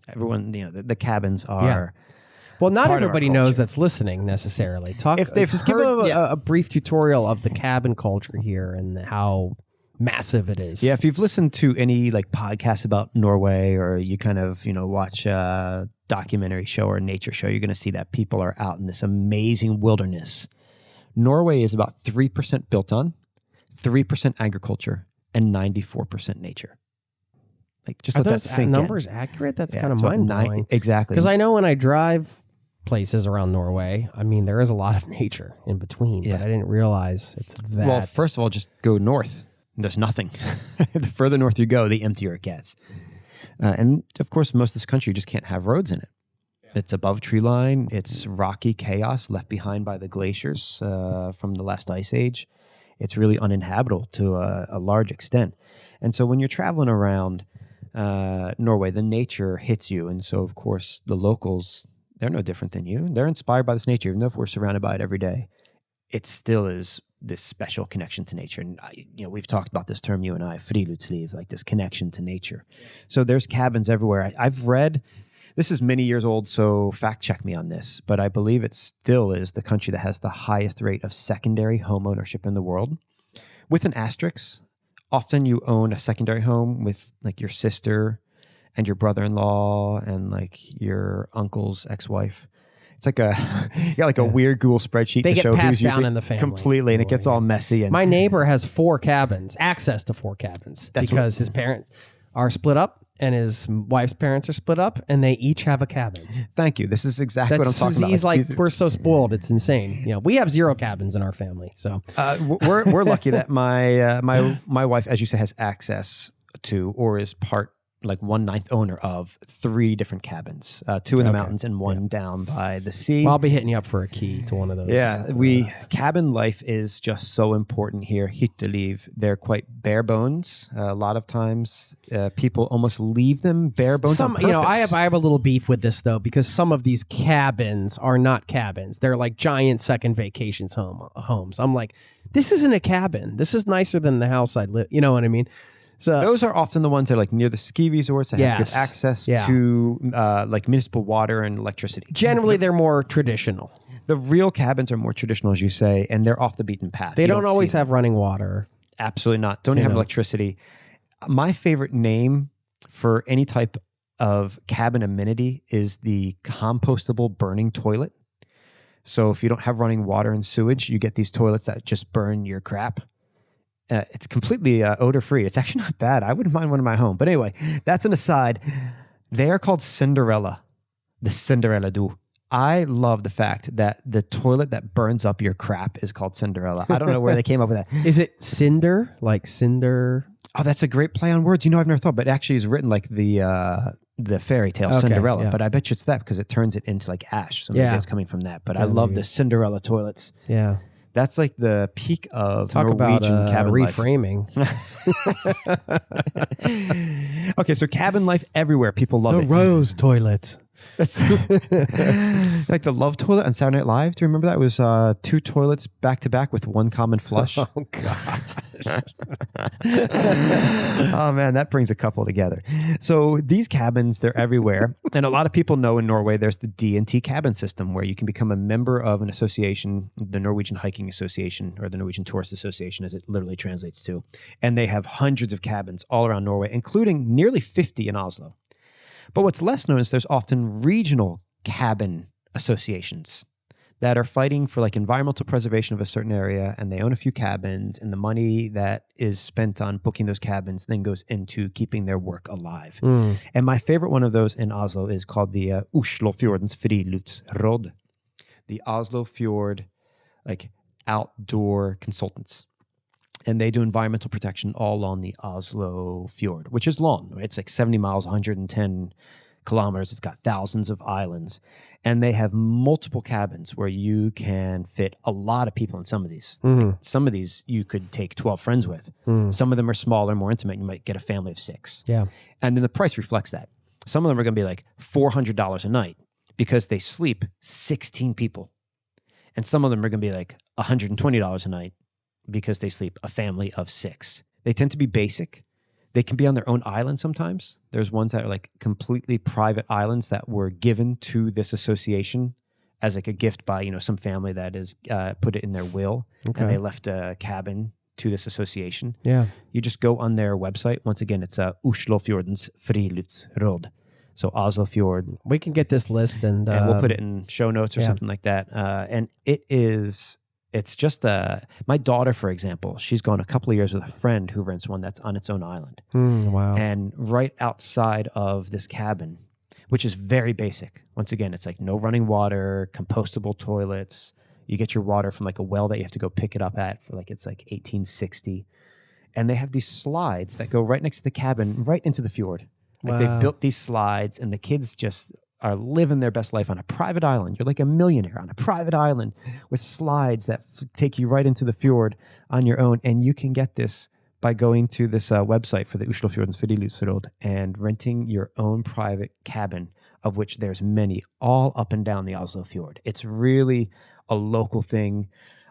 Everyone, the cabins are... Yeah. Well, not everybody knows that's listening necessarily. Give a brief tutorial of the cabin culture here and how massive it is. Yeah, if you've listened to any like podcasts about Norway, or you kind of watch a documentary show or a nature show, you're going to see that people are out in this amazing wilderness. Norway is about 3% built on, 3% agriculture, and 94% nature. Like, just let that sink numbers in. accurate? That's kind of mind-blowing. Exactly. Because I know when I drive places around Norway, I mean, there is a lot of nature in between, but I didn't realize it's that. Well, first of all, just go north. There's nothing. The further north you go, the emptier it gets. And of course, most of this country just can't have roads in it. It's above tree line. It's rocky chaos left behind by the glaciers from the last ice age. It's really uninhabitable to a large extent. And so when you're traveling around Norway, the nature hits you. And so, of course, the locals, they're no different than you. They're inspired by this nature, even though if we're surrounded by it every day. It still is this special connection to nature. And, we've talked about this term, you and I, friluftsliv, like this connection to nature. So there's cabins everywhere. I've read, this is many years old, so fact check me on this, but I believe it still is the country that has the highest rate of secondary home ownership in the world. With an asterisk, often you own a secondary home with like your sister and your brother-in-law and like your uncle's ex-wife. It's like you got like a weird Google spreadsheet They to get show passed who's down using in the family. completely, and it gets all messy. And My neighbor has 4 cabins, access to 4 cabins, because his parents are split up and his wife's parents are split up, and they each have a cabin. Thank you. This is exactly what I'm talking about. He's like, we're so spoiled, it's insane. We have 0 cabins in our family, so we're lucky that my wife, as you say, has access to or is part. Like 1/9 owner of 3 different cabins, 2 in the mountains and 1 down by the sea. Well, I'll be hitting you up for a key to one of those. Yeah, cabin life is just so important here. Hytteliv, they're quite bare bones. A lot of times, people almost leave them bare bones. On purpose. I have a little beef with this though, because some of these cabins are not cabins. They're like giant second vacations homes. I'm like, this isn't a cabin. This is nicer than the house I live. You know what I mean? So those are often the ones that are like near the ski resorts that have good access to like municipal water and electricity. Generally, they're more traditional. The real cabins are more traditional, as you say, and they're off the beaten path. They don't always have running water. Absolutely not. Don't have electricity. My favorite name for any type of cabin amenity is the compostable burning toilet. So if you don't have running water and sewage, you get these toilets that just burn your crap. It's completely odor-free. It's actually not bad. I wouldn't mind one in my home. But anyway, that's an aside. They are called Cinderella. The Cinderella do. I love the fact that the toilet that burns up your crap is called Cinderella. I don't know where they came up with that. Is it cinder? Like cinder? Oh, that's a great play on words. I've never thought, but actually it's written like the fairy tale Cinderella. Yeah. But I bet you it's that because it turns it into like ash. So maybe it's coming from that. But I love the Cinderella toilets. Yeah. That's like the peak of Talk Norwegian about cabin reframing. Life. Okay, so cabin life everywhere. People love it. The rose toilet. That's like the love toilet on Saturday Night Live. Do you remember that? It was 2 toilets back to back with 1 common flush. Oh gosh. Oh man, that brings a couple together. So these cabins, they're everywhere. And a lot of people know in Norway there's the D&T cabin system where you can become a member of an association, the Norwegian Hiking Association or the Norwegian Tourist Association as it literally translates to. And they have hundreds of cabins all around Norway, including nearly 50 in Oslo. But what's less known is there's often regional cabin associations that are fighting for like environmental preservation of a certain area, and they own a few cabins, and the money that is spent on booking those cabins then goes into keeping their work alive. And my favorite one of those in Oslo is called the Oslo Fjordens Friluftsråd, the Oslo Fjord like outdoor consultants. And they do environmental protection all on the Oslo Fjord, which is long. Right? It's like 70 miles, 110 kilometers. It's got thousands of islands. And they have multiple cabins where you can fit a lot of people in some of these. Like some of these you could take 12 friends with. Some of them are smaller, more intimate. You might get a family of 6. Yeah. And then the price reflects that. Some of them are going to be like $400 a night because they sleep 16 people. And some of them are going to be like $120 a night because they sleep a family of 6. They tend to be basic. They can be on their own island sometimes. There's ones that are like completely private islands that were given to this association as like a gift by, some family that is put it in their will. Okay. And they left a cabin to this association. Yeah. You just go on their website. Once again, it's Oslo Fjordens Friluftsråd. So Oslo Fjord. We can get this list and we'll put it in show notes or something like that. And it's just my daughter, for example, she's gone a couple of years with a friend who rents one that's on its own island. Wow. And right outside of this cabin, which is very basic. Once again, it's like no running water, compostable toilets. You get your water from like a well that you have to go pick it up at for it's like 1860. And they have these slides that go right next to the cabin, right into the fjord. Like they've built these slides and the kids just are living their best life on a private island. You're like a millionaire on a private island with slides that take you right into the fjord on your own. And you can get this by going to this website for the Oslo Fjord and Friluftsråd and renting your own private cabin, of which there's many all up and down the Oslo Fjord. It's really a local thing.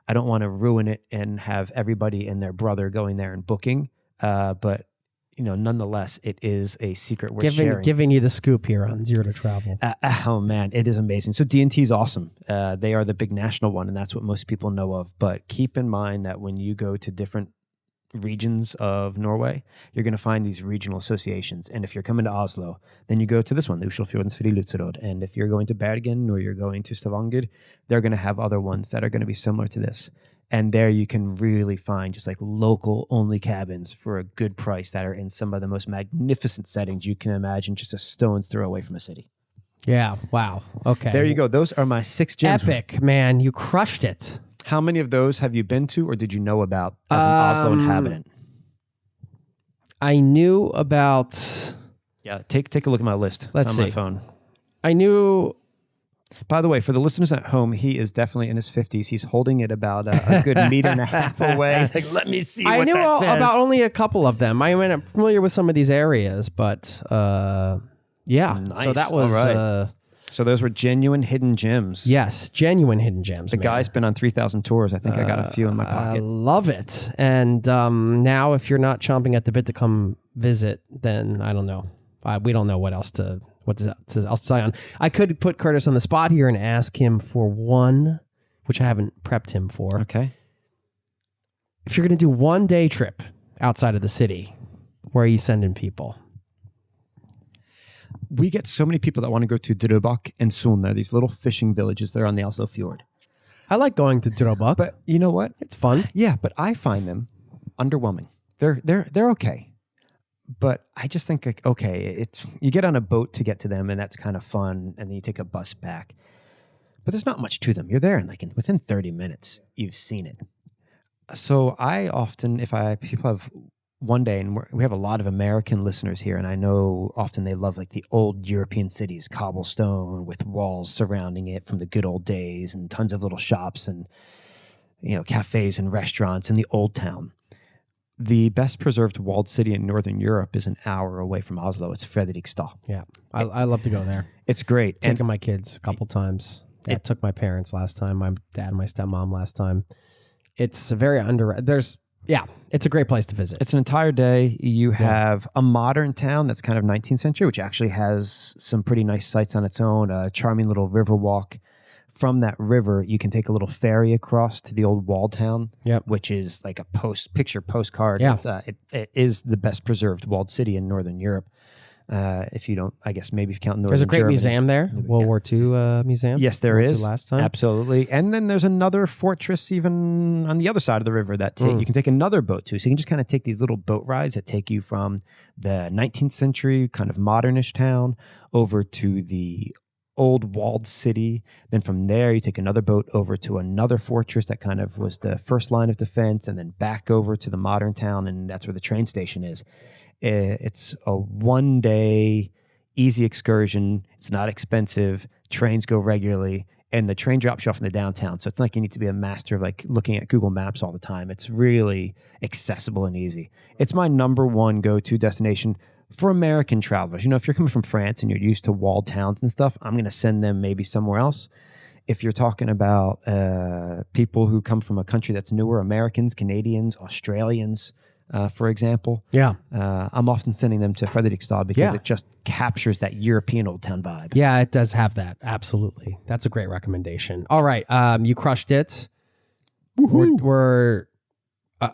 I don't want to ruin it and have everybody and their brother going there and booking, but nonetheless, it is a secret we're sharing. Giving you the scoop here on Zero to Travel. Oh man, it is amazing. So D&T is awesome. They are the big national one, and that's what most people know of. But keep in mind that when you go to different regions of Norway, you're going to find these regional associations. And if you're coming to Oslo, then you go to this one, the Oslo Fjord and Friluftsråd. And if you're going to Bergen or you're going to Stavanger, they're going to have other ones that are going to be similar to this. And there you can really find just like local only cabins for a good price that are in some of the most magnificent settings you can imagine, just a stone's throw away from a city. Yeah. Wow. Okay. There you go. Those are my 6 gems. Epic, man. You crushed it. How many of those have you been to or did you know about as an Oslo inhabitant? I knew about... Yeah, take a look at my list. Let's on see. My phone. I knew... By the way, for the listeners at home, he is definitely in his 50s. He's holding it about a good meter and a half away. He's like, let me see what that says. I knew about only a couple of them. I mean, I'm familiar with some of these areas, but yeah. Nice. So that was... All right. So those were genuine hidden gems. Yes, genuine hidden gems. The guy's been on 3,000 tours. I think I got a few in my pocket. I love it. And now if you're not chomping at the bit to come visit, then I don't know. We don't know what else to say on. I could put Curtis on the spot here and ask him for one, which I haven't prepped him for. Okay. If you're going to do one day trip outside of the city, where are you sending people? We get so many people that want to go to Drøbak and Son. They're these little fishing villages that are on the Oslo Fjord. I like going to Drøbak. But you know what? It's fun. Yeah, but I find them underwhelming. They're okay. But I just think, like, okay, you get on a boat to get to them, and that's kind of fun, and then you take a bus back. But there's not much to them. You're there, and within 30 minutes, you've seen it. So I often, people have one day, and we have a lot of American listeners here, and I know often they love like the old European cities, cobblestone with walls surrounding it from the good old days, and tons of little shops and cafes and restaurants in the old town. The best preserved walled city in Northern Europe is an hour away from Oslo. It's Fredrikstad. Yeah, I love to go there. It's great. Taking my kids a couple times. I took my parents last time. My dad and my stepmom last time. It's very it's a great place to visit. It's an entire day. You have a modern town that's kind of 19th century, which actually has some pretty nice sights on its own. A charming little river walk. From that river, you can take a little ferry across to the old walled town, which is like a postcard. Yeah. It is the best preserved walled city in Northern Europe. If you don't, I guess maybe if you count Northern There's a great Germany. museum there, World War II museum. Yes, there is. Last time. Absolutely. And then there's another fortress even on the other side of the river that you can take another boat to. So you can just kind of take these little boat rides that take you from the 19th century kind of modernish town over to the old walled city. Then from there, you take another boat over to another fortress that kind of was the first line of defense, and then back over to the modern town, and that's where the train station is. It's a one-day easy excursion. It's not expensive. Trains go regularly, and the train drops you off in the downtown. So it's not like you need to be a master of like looking at Google Maps all the time. It's really accessible and easy. It's my number one go-to destination for American travelers. If you're coming from France and you're used to walled towns and stuff, I'm going to send them maybe somewhere else. If you're talking about people who come from a country that's newer, Americans, Canadians, Australians, for example, I'm often sending them to Fredrikstad because it just captures that European old town vibe. Yeah, it does have that. Absolutely. That's a great recommendation. All right. You crushed it.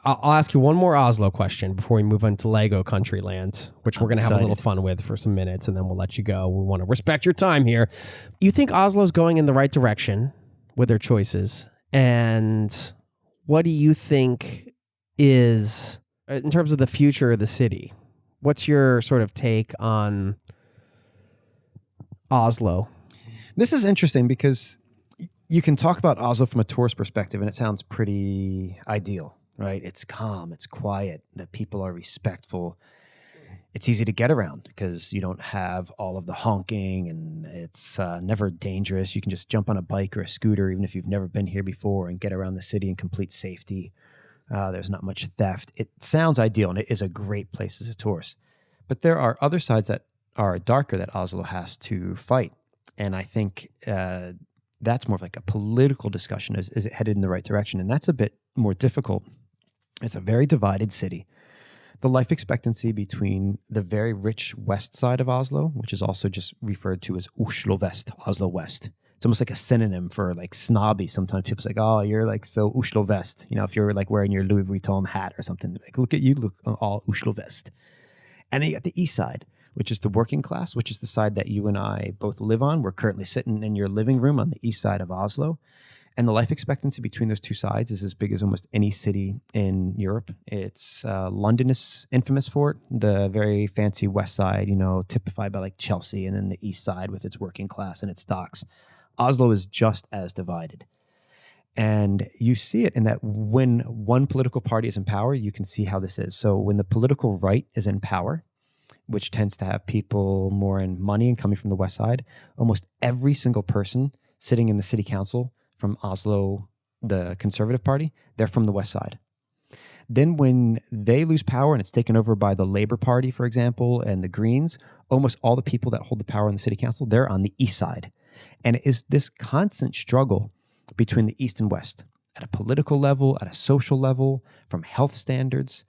I'll ask you one more Oslo question before we move on to Lego Countryland, which we're going to have a little fun with for some minutes, and then we'll let you go. We want to respect your time here. You think Oslo's going in the right direction with their choices? And what do you think is, in terms of the future of the city, what's your sort of take on Oslo? This is interesting because you can talk about Oslo from a tourist perspective, and it sounds pretty ideal. Right? It's calm, it's quiet, the people are respectful. it's easy to get around because you don't have all of the honking, and it's never dangerous. You can just jump on a bike or a scooter, even if you've never been here before, and get around the city in complete safety. There's not much theft. It sounds ideal, and it is a great place as a tourist. But there are other sides that are darker that Oslo has to fight. And I think that's more of like a political discussion. Is it headed in the right direction? And that's a bit more difficult. It's a very divided city. The life expectancy between the very rich west side of Oslo, which is also just referred to as Oslo Vest, Oslo West. It's almost like a synonym for like snobby. Sometimes people's like, oh, you're like so Oslo Vest. You know, if you're like wearing your Louis Vuitton hat or something, like, look at you, look all Oslo Vest. And then you got the east side, which is the working class, which is the side that you and I both live on. We're currently sitting in your living room on the east side of Oslo. And the life expectancy between those two sides is as big as almost any city in Europe. It's London is infamous for it, the very fancy west side, you know, typified by like Chelsea, and then the east side with its working class and its stocks. Oslo is just as divided. And you see it in that when one political party is in power, you can see how this is. So when the political right is in power, which tends to have people more in money and coming from the west side, almost every single person sitting in the city council from Oslo, the Conservative Party, they're from the west side. Then when they lose power and it's taken over by the Labour Party, for example, and the Greens, almost all the people that hold the power in the city council, they're on the east side. And it is this constant struggle between the east and west at a political level, at a social level, from health standards.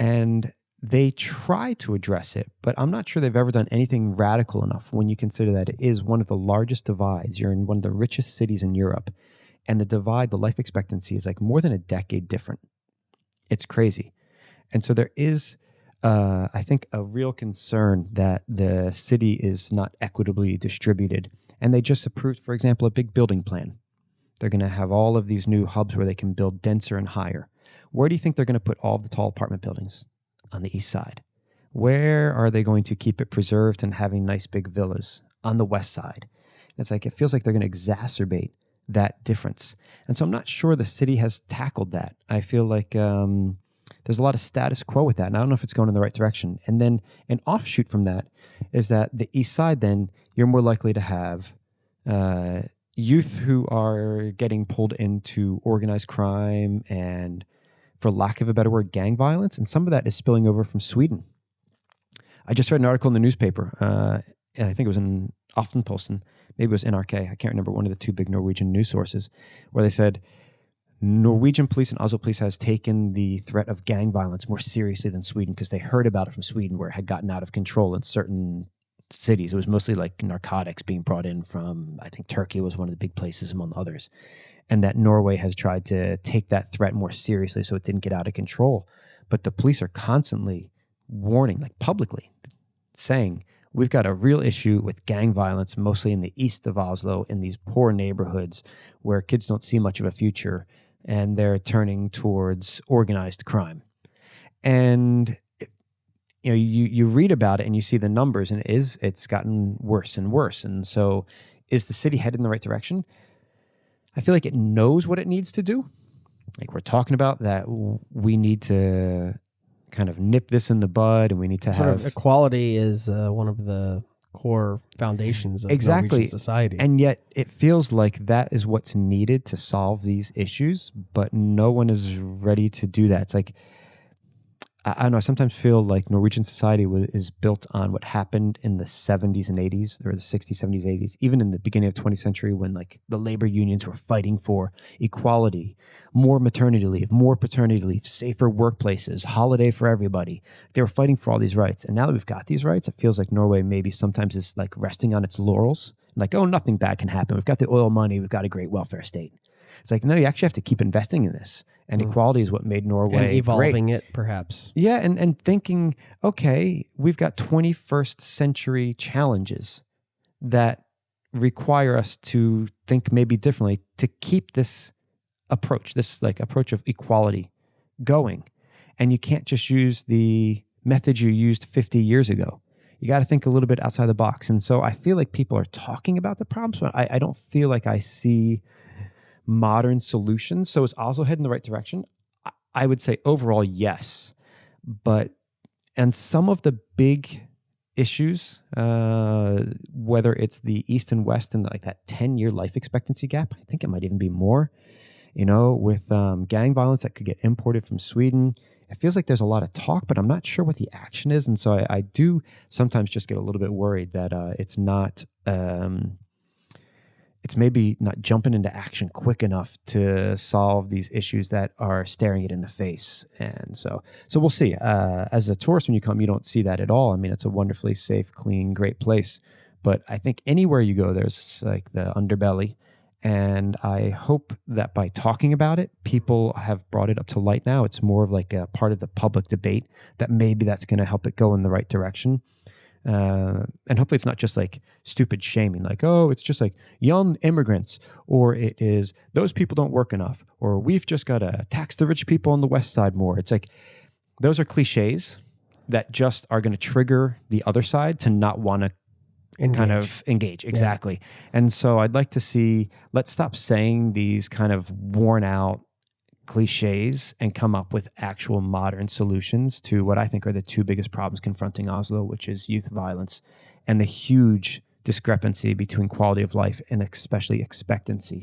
And they try to address it, but I'm not sure they've ever done anything radical enough when you consider that it is one of the largest divides. You're in one of the richest cities in Europe, and the divide, the life expectancy is like more than a decade different. It's crazy. And so there is, I think, a real concern that the city is not equitably distributed. And they just approved, for example, a big building plan. They're going to have all of these new hubs where they can build denser and higher. Where do you think they're going to put all of the tall apartment buildings? On the east side. Where are they going to keep it preserved and having nice big villas? On the west side. It's like, it feels like they're going to exacerbate that difference. And so I'm not sure the city has tackled that. I feel like there's a lot of status quo with that, and I don't know if it's going in the right direction. And then an offshoot from that is that the east side, then you're more likely to have youth who are getting pulled into organized crime and, for lack of a better word, gang violence. And some of that is spilling over from Sweden. I just read an article in the newspaper. I think it was in Aftenposten. Maybe it was NRK. I can't remember, one of the two big Norwegian news sources, where they said Norwegian police and Oslo police has taken the threat of gang violence more seriously than Sweden, because they heard about it from Sweden, where it had gotten out of control in certain cities. It was mostly like narcotics being brought in from, I think Turkey was one of the big places among others. And that Norway has tried to take that threat more seriously so it didn't get out of control. But the police are constantly warning, like publicly, saying, we've got a real issue with gang violence, mostly in the east of Oslo, in these poor neighborhoods where kids don't see much of a future, and they're turning towards organized crime. And you know, you read about it and you see the numbers, and it's gotten worse and worse. And so is the city headed in the right direction? I feel like it knows what it needs to do. Like, we're talking about that we need to kind of nip this in the bud, and we need to have equality is one of the core foundations of Norwegian society. And yet it feels like that is what's needed to solve these issues, but no one is ready to do that. It's like, I don't know, I sometimes feel like Norwegian society is built on what happened in the 70s and 80s, or the 60s, 70s, 80s, even in the beginning of the 20th century, when like the labor unions were fighting for equality, more maternity leave, more paternity leave, safer workplaces, holiday for everybody. They were fighting for all these rights. And now that we've got these rights, it feels like Norway maybe sometimes is like resting on its laurels. Like, oh, nothing bad can happen. We've got the oil money. We've got a great welfare state. It's like, no, you actually have to keep investing in this. And equality is what made Norway and evolving great. It, perhaps. Yeah, and thinking, okay, we've got 21st century challenges that require us to think maybe differently to keep this approach of equality going. And you can't just use the methods you used 50 years ago. You got to think a little bit outside the box. And so I feel like people are talking about the problems, but I don't feel like I see modern solutions. So is Oslo heading in the right direction? I would say overall, yes. But And some of the big issues, whether it's the East and West and like that 10-year life expectancy gap, I think it might even be more, with gang violence that could get imported from Sweden. It feels like there's a lot of talk, but I'm not sure what the action is. And so I do sometimes just get a little bit worried that it's not, it's maybe not jumping into action quick enough to solve these issues that are staring it in the face. And so we'll see. As a tourist, when you come, you don't see that at all. I mean, it's a wonderfully safe, clean, great place. But I think anywhere you go, there's like the underbelly. And I hope that by talking about it, people have brought it up to light now. It's more of like a part of the public debate that maybe that's going to help it go in the right direction. And hopefully it's not just like stupid shaming, like, oh, it's just like young immigrants, or it is those people don't work enough, or we've just got to tax the rich people on the West Side more. It's like those are cliches that just are going to trigger the other side to not want to kind of engage. Exactly. Yeah. And so I'd like to see, let's stop saying these kind of worn out cliches and come up with actual modern solutions to what I think are the two biggest problems confronting Oslo, which is youth violence and the huge discrepancy between quality of life and especially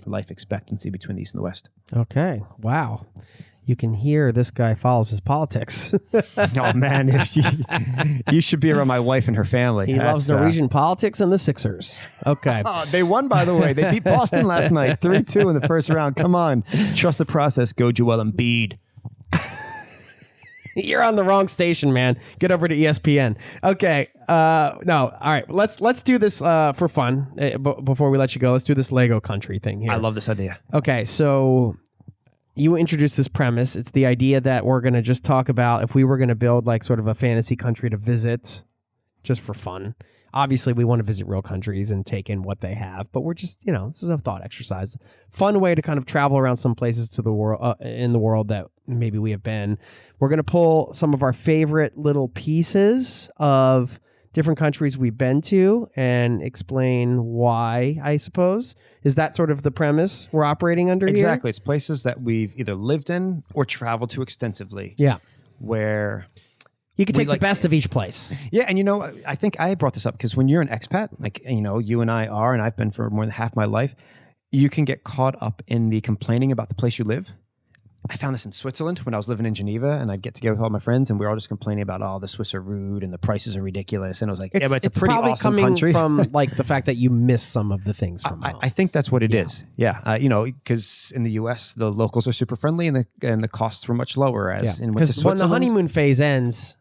life expectancy between the East and the West. Okay. Wow. You can hear this guy follows his politics. Oh, man. You should be around my wife and her family. He loves Norwegian politics and the Sixers. Okay. Oh, they won, by the way. They beat Boston last night, 3-2 in the first round. Come on. Trust the process. Go Joel Embiid. You're on the wrong station, man. Get over to ESPN. Okay. No. All right. Let's do this for fun. Before we let you go, let's do this Lego country thing here. I love this idea. Okay. So you introduced this premise. It's the idea that we're going to just talk about if we were going to build like sort of a fantasy country to visit just for fun. Obviously, we want to visit real countries and take in what they have, but we're just, this is a thought exercise. Fun way to kind of travel around some places to the world in the world that maybe we have been. We're going to pull some of our favorite little pieces of different countries we've been to and explain why, I suppose. Is that sort of the premise we're operating under here? Exactly. It's places that we've either lived in or traveled to extensively. Yeah. Where you can take the best of each place. Yeah. And, I think I brought this up because when you're an expat, like, you and I are, and I've been for more than half my life, you can get caught up in the complaining about the place you live. I found this in Switzerland when I was living in Geneva, and I'd get together with all my friends, and we were all just complaining about, oh, the Swiss are rude and the prices are ridiculous. And I was like, it's a pretty awesome country. From like the fact that you miss some of the things from home. I think that's what it is. Yeah. Because in the US, the locals are super friendly and the costs were much lower. Because when the honeymoon phase ends,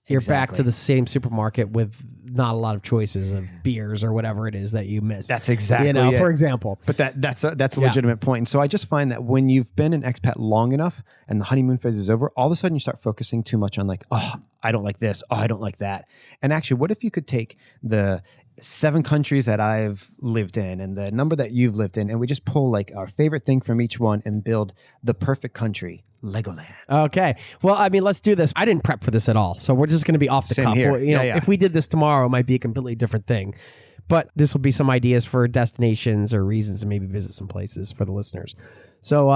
you're back to the same supermarket with not a lot of choices of beers or whatever it is that you miss. That's exactly it. For example. But that's a legitimate point. And so I just find that when you've been an expat long enough and the honeymoon phase is over, all of a sudden you start focusing too much on like, oh, I don't like this. Oh, I don't like that. And actually, what if you could take the 7 countries that I've lived in and the number that you've lived in, and we just pull like our favorite thing from each one and build the perfect country, Legoland. Okay. Well, I mean, let's do this. I didn't prep for this at all, so we're just going to be off the cuff. If we did this tomorrow, it might be a completely different thing. But this will be some ideas for destinations or reasons to maybe visit some places for the listeners. So,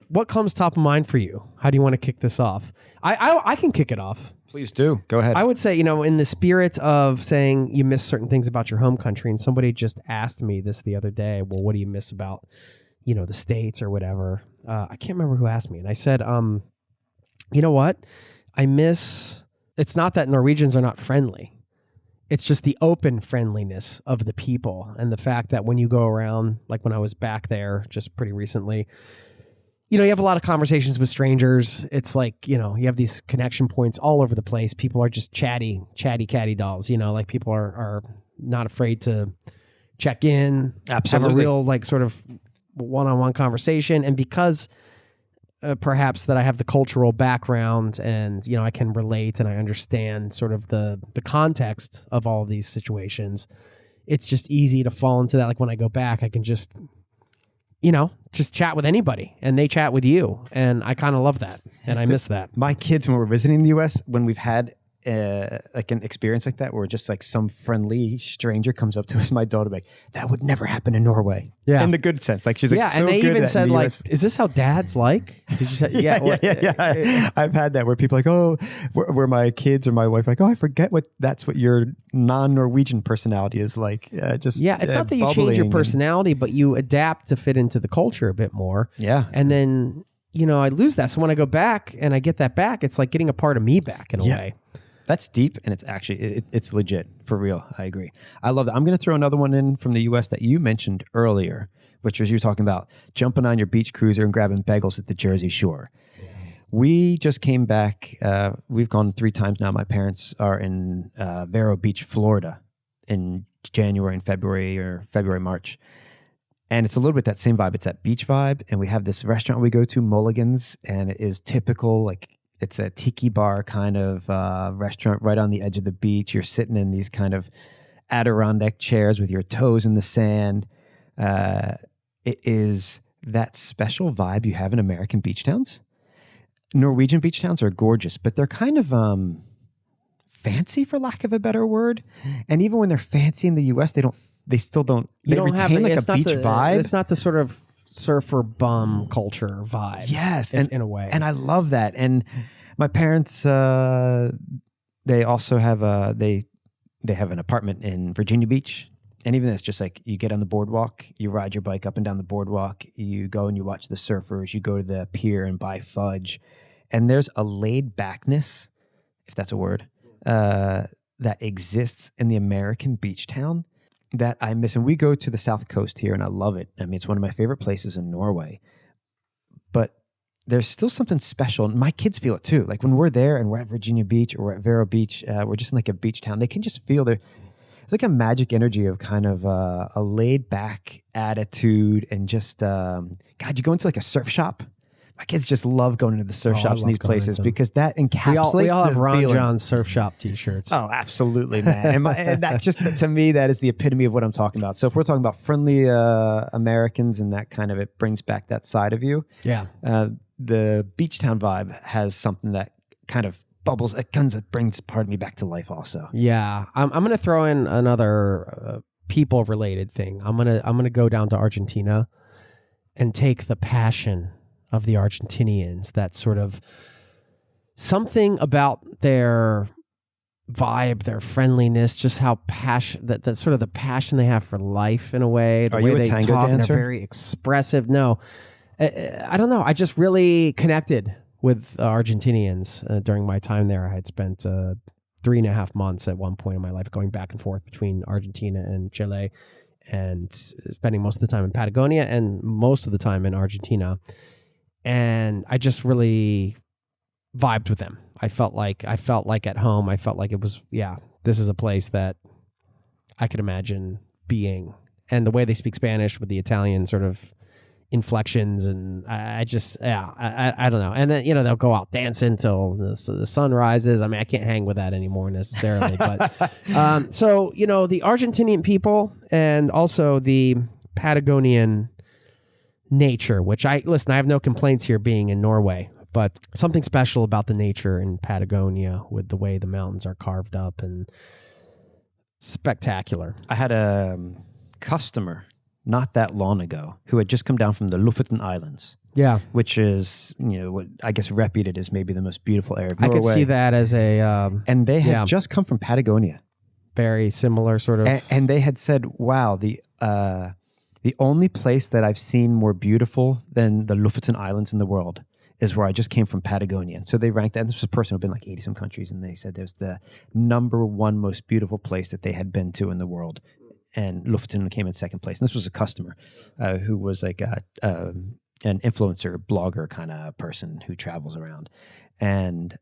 what comes top of mind for you? How do you want to kick this off? I can kick it off. Please do. Go ahead. I would say, in the spirit of saying you miss certain things about your home country, and somebody just asked me this the other day, well, what do you miss about, the States or whatever? I can't remember who asked me. And I said, you know what? I miss, it's not that Norwegians are not friendly. It's just the open friendliness of the people and the fact that when you go around, like when I was back there just pretty recently, you have a lot of conversations with strangers. It's like, you have these connection points all over the place. People are just chatty catty dolls, like people are not afraid to check in, absolutely, have a real like sort of one-on-one conversation. And because perhaps that I have the cultural background and, I can relate and I understand sort of the context of all of these situations, it's just easy to fall into that. Like when I go back, I can just chat with anybody and they chat with you. And I kind of love that. And I miss that. My kids, when we're visiting the U.S., when we've had like an experience like that where just like some friendly stranger comes up to us, my daughter, like, that would never happen in Norway. Yeah. In the good sense. Like she's like, and they good even that said in the like, US is this how dads like? Did you say, yeah. I've had that where people are like, oh, where my kids or my wife are like, oh, I forget that's what your non-Norwegian personality is like. It's not that you change your personality, but you adapt to fit into the culture a bit more. Yeah. And then, I lose that. So when I go back and I get that back, it's like getting a part of me back in a way. That's deep, and it's actually, it's legit, for real. I agree. I love that. I'm going to throw another one in from the U.S. that you mentioned earlier, which was you talking about jumping on your beach cruiser and grabbing bagels at the Jersey Shore. We just came back. We've gone 3 times now. My parents are in Vero Beach, Florida in January and February, or February, March. And it's a little bit that same vibe. It's that beach vibe. And we have this restaurant we go to, Mulligan's, and it is typical, like, it's a tiki bar kind of restaurant right on the edge of the beach. You're sitting in these kind of Adirondack chairs with your toes in the sand. It is that special vibe you have in American beach towns. Norwegian beach towns are gorgeous, but they're kind of fancy, for lack of a better word. And even when they're fancy in the U.S., they still don't retain like a beach vibe. It's not the sort of surfer bum culture vibe. Yes, in a way. And I love that. And my parents, they also have they have an apartment in Virginia Beach. And even that's just like, you get on the boardwalk, you ride your bike up and down the boardwalk, you go and you watch the surfers, you go to the pier and buy fudge. And there's a laid backness, if that's a word, that exists in the American beach town that I miss. And we go to the South Coast here and I love it. I mean, it's one of my favorite places in Norway, but there's still something special. And my kids feel it too. Like when we're there and we're at Virginia Beach or we're at Vero Beach, we're just in like a beach town. They can just feel it's like a magic energy of kind of a laid back attitude and just, God, you go into like a surf shop. My kids just love going into the surf shops in these places because that encapsulates we all have Ron feeling. John surf shop t-shirts. Oh, absolutely, man. And that's just, to me, that is the epitome of what I'm talking about. So if we're talking about friendly Americans and that kind of, it brings back that side of you. Yeah. The beach town vibe has something that kind of bubbles, it brings part of me back to life also. Yeah. I'm going to throw in another people related thing. I'm going to go down to Argentina and take the passion of the Argentinians, that sort of something about their vibe, their friendliness, just how that sort of the passion they have for life in a way. The Are way you a they tango talk, dancer? they're very expressive. No, I don't know. I just really connected with Argentinians during my time there. I had spent 3.5 months at one point in my life going back and forth between Argentina and Chile, and spending most of the time in Patagonia and most of the time in Argentina. And I just really vibed with them. I felt like at home. I felt like it was, this is a place that I could imagine being. And the way they speak Spanish with the Italian sort of inflections, and I don't know. And then, they'll go out dancing till the sun rises. I mean, I can't hang with that anymore necessarily. But so, the Argentinian people and also the Patagonian nature, which I have no complaints here being in Norway, but something special about the nature in Patagonia with the way the mountains are carved up and spectacular. I had a customer not that long ago who had just come down from the Lofoten Islands. Yeah. Which is, what I guess reputed as maybe the most beautiful area of Norway. I could see that as a... and they had just come from Patagonia. Very similar sort of... And they had said, wow, the only place that I've seen more beautiful than the Lofoten Islands in the world is where I just came from, Patagonia. And so they ranked that. And this was a person who'd been like 80 some countries. And they said there's the #1 most beautiful place that they had been to in the world. And Lofoten came in second place. And this was a customer who was like an influencer, blogger kind of person who travels around. And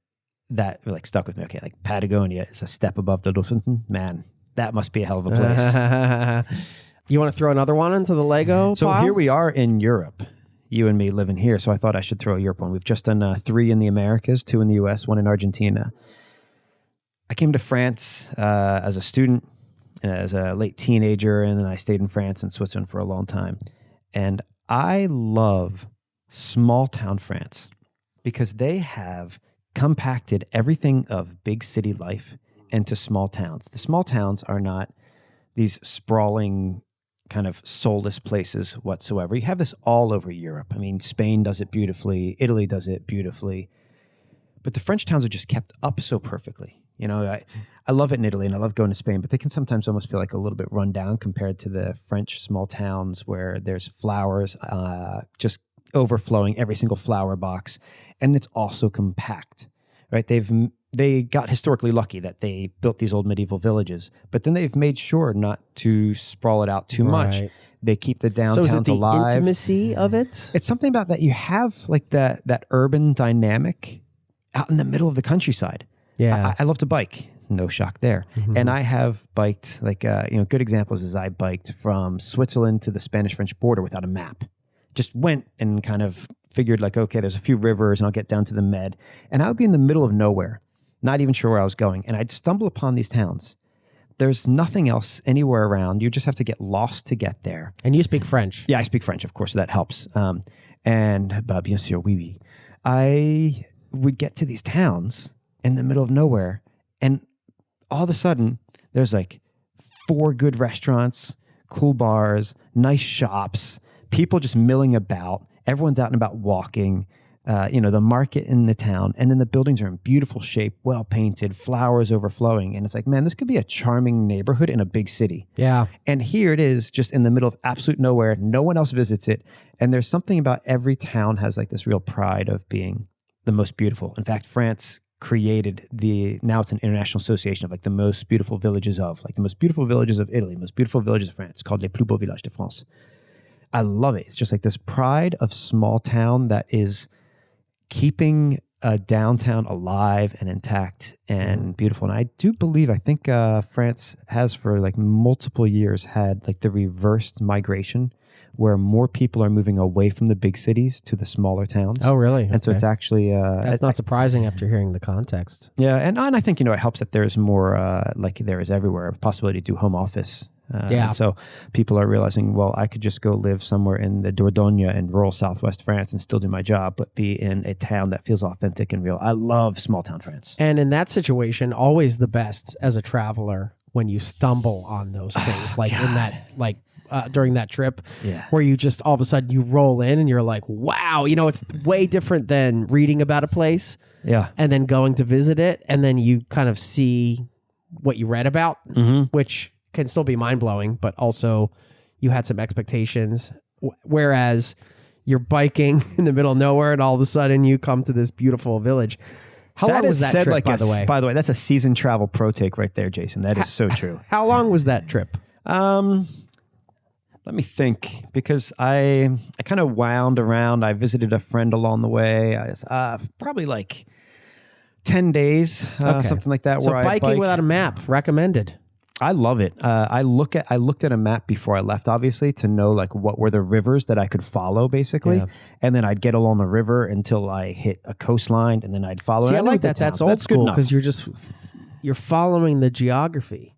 that like stuck with me. Okay, like Patagonia is a step above the Lofoten. Man, that must be a hell of a place. You want to throw another one into the Lego So pile? here we are in Europe, you and me living here. So I thought I should throw a Europe one. We've just done 3 in the Americas, 2 in the US, 1 in Argentina. I came to France as a student, as a late teenager, and then I stayed in France and Switzerland for a long time. And I love small town France because they have compacted everything of big city life into small towns. The small towns are not these sprawling kind of soulless places whatsoever. You have this all over Europe. I mean, Spain does it beautifully. Italy does it beautifully. But the French towns are just kept up so perfectly. You know, I love it in Italy and I love going to Spain, but they can sometimes almost feel like a little bit run down compared to the French small towns where there's flowers just overflowing every single flower box. And it's also compact, right? They got historically lucky that they built these old medieval villages, but then they've made sure not to sprawl it out too much. They keep the downtowns alive. So is it the intimacy of it? It's something about that you have like that urban dynamic out in the middle of the countryside. Yeah. I love to bike. No shock there. Mm-hmm. And I have biked like, good examples is I biked from Switzerland to the Spanish-French border without a map. Just went and kind of figured like, okay, there's a few rivers and I'll get down to the Med. And I would be in the middle of nowhere, not even sure where I was going. And I'd stumble upon these towns. There's nothing else anywhere around. You just have to get lost to get there. And you speak French. Yeah, I speak French, of course, so that helps. And bien sûr, oui, oui. I would get to these towns in the middle of nowhere, and all of a sudden, there's like 4 good restaurants, cool bars, nice shops, people just milling about. Everyone's out and about walking. The market in the town, and then the buildings are in beautiful shape, well painted, flowers overflowing, and it's like, man, this could be a charming neighborhood in a big city. Yeah. And here it is, just in the middle of absolute nowhere. No one else visits it, and there's something about every town has like this real pride of being the most beautiful. In fact, France created now it's an international association of like the most beautiful villages of Italy, most beautiful villages of France. It's called Les Plus Beaux Villages de France. I love it. It's just like this pride of small town that is keeping a downtown alive and intact and beautiful. And I think France has for like multiple years had like the reversed migration where more people are moving away from the big cities to the smaller towns. Oh, really? And so it's actually... That's not surprising after hearing the context. Yeah, and I think, it helps that there's more, like there is everywhere, a possibility to do home office. And so people are realizing, well, I could just go live somewhere in the Dordogne in rural southwest France and still do my job, but be in a town that feels authentic and real. I love small town France. And in that situation, always the best as a traveler when you stumble on those things, like in that, like during that trip, where you just all of a sudden you roll in and you're like, wow, it's way different than reading about a place. Yeah. And then going to visit it. And then you kind of see what you read about, which can still be mind-blowing, but also you had some expectations, whereas you're biking in the middle of nowhere and all of a sudden you come to this beautiful village. How long was that trip, by the way? By the way, that's a seasoned travel pro take right there, Jason. That is so true. How long was that trip? Let me think, because I kind of wound around. I visited a friend along the way. Probably like 10 days, something like that. So where biking I biked without a map, recommended. I love it. I looked at a map before I left, obviously, to know like what were the rivers that I could follow, basically, and then I'd get along the river until I hit a coastline, and then I'd follow. See, I like that. That's old school because you're following the geography.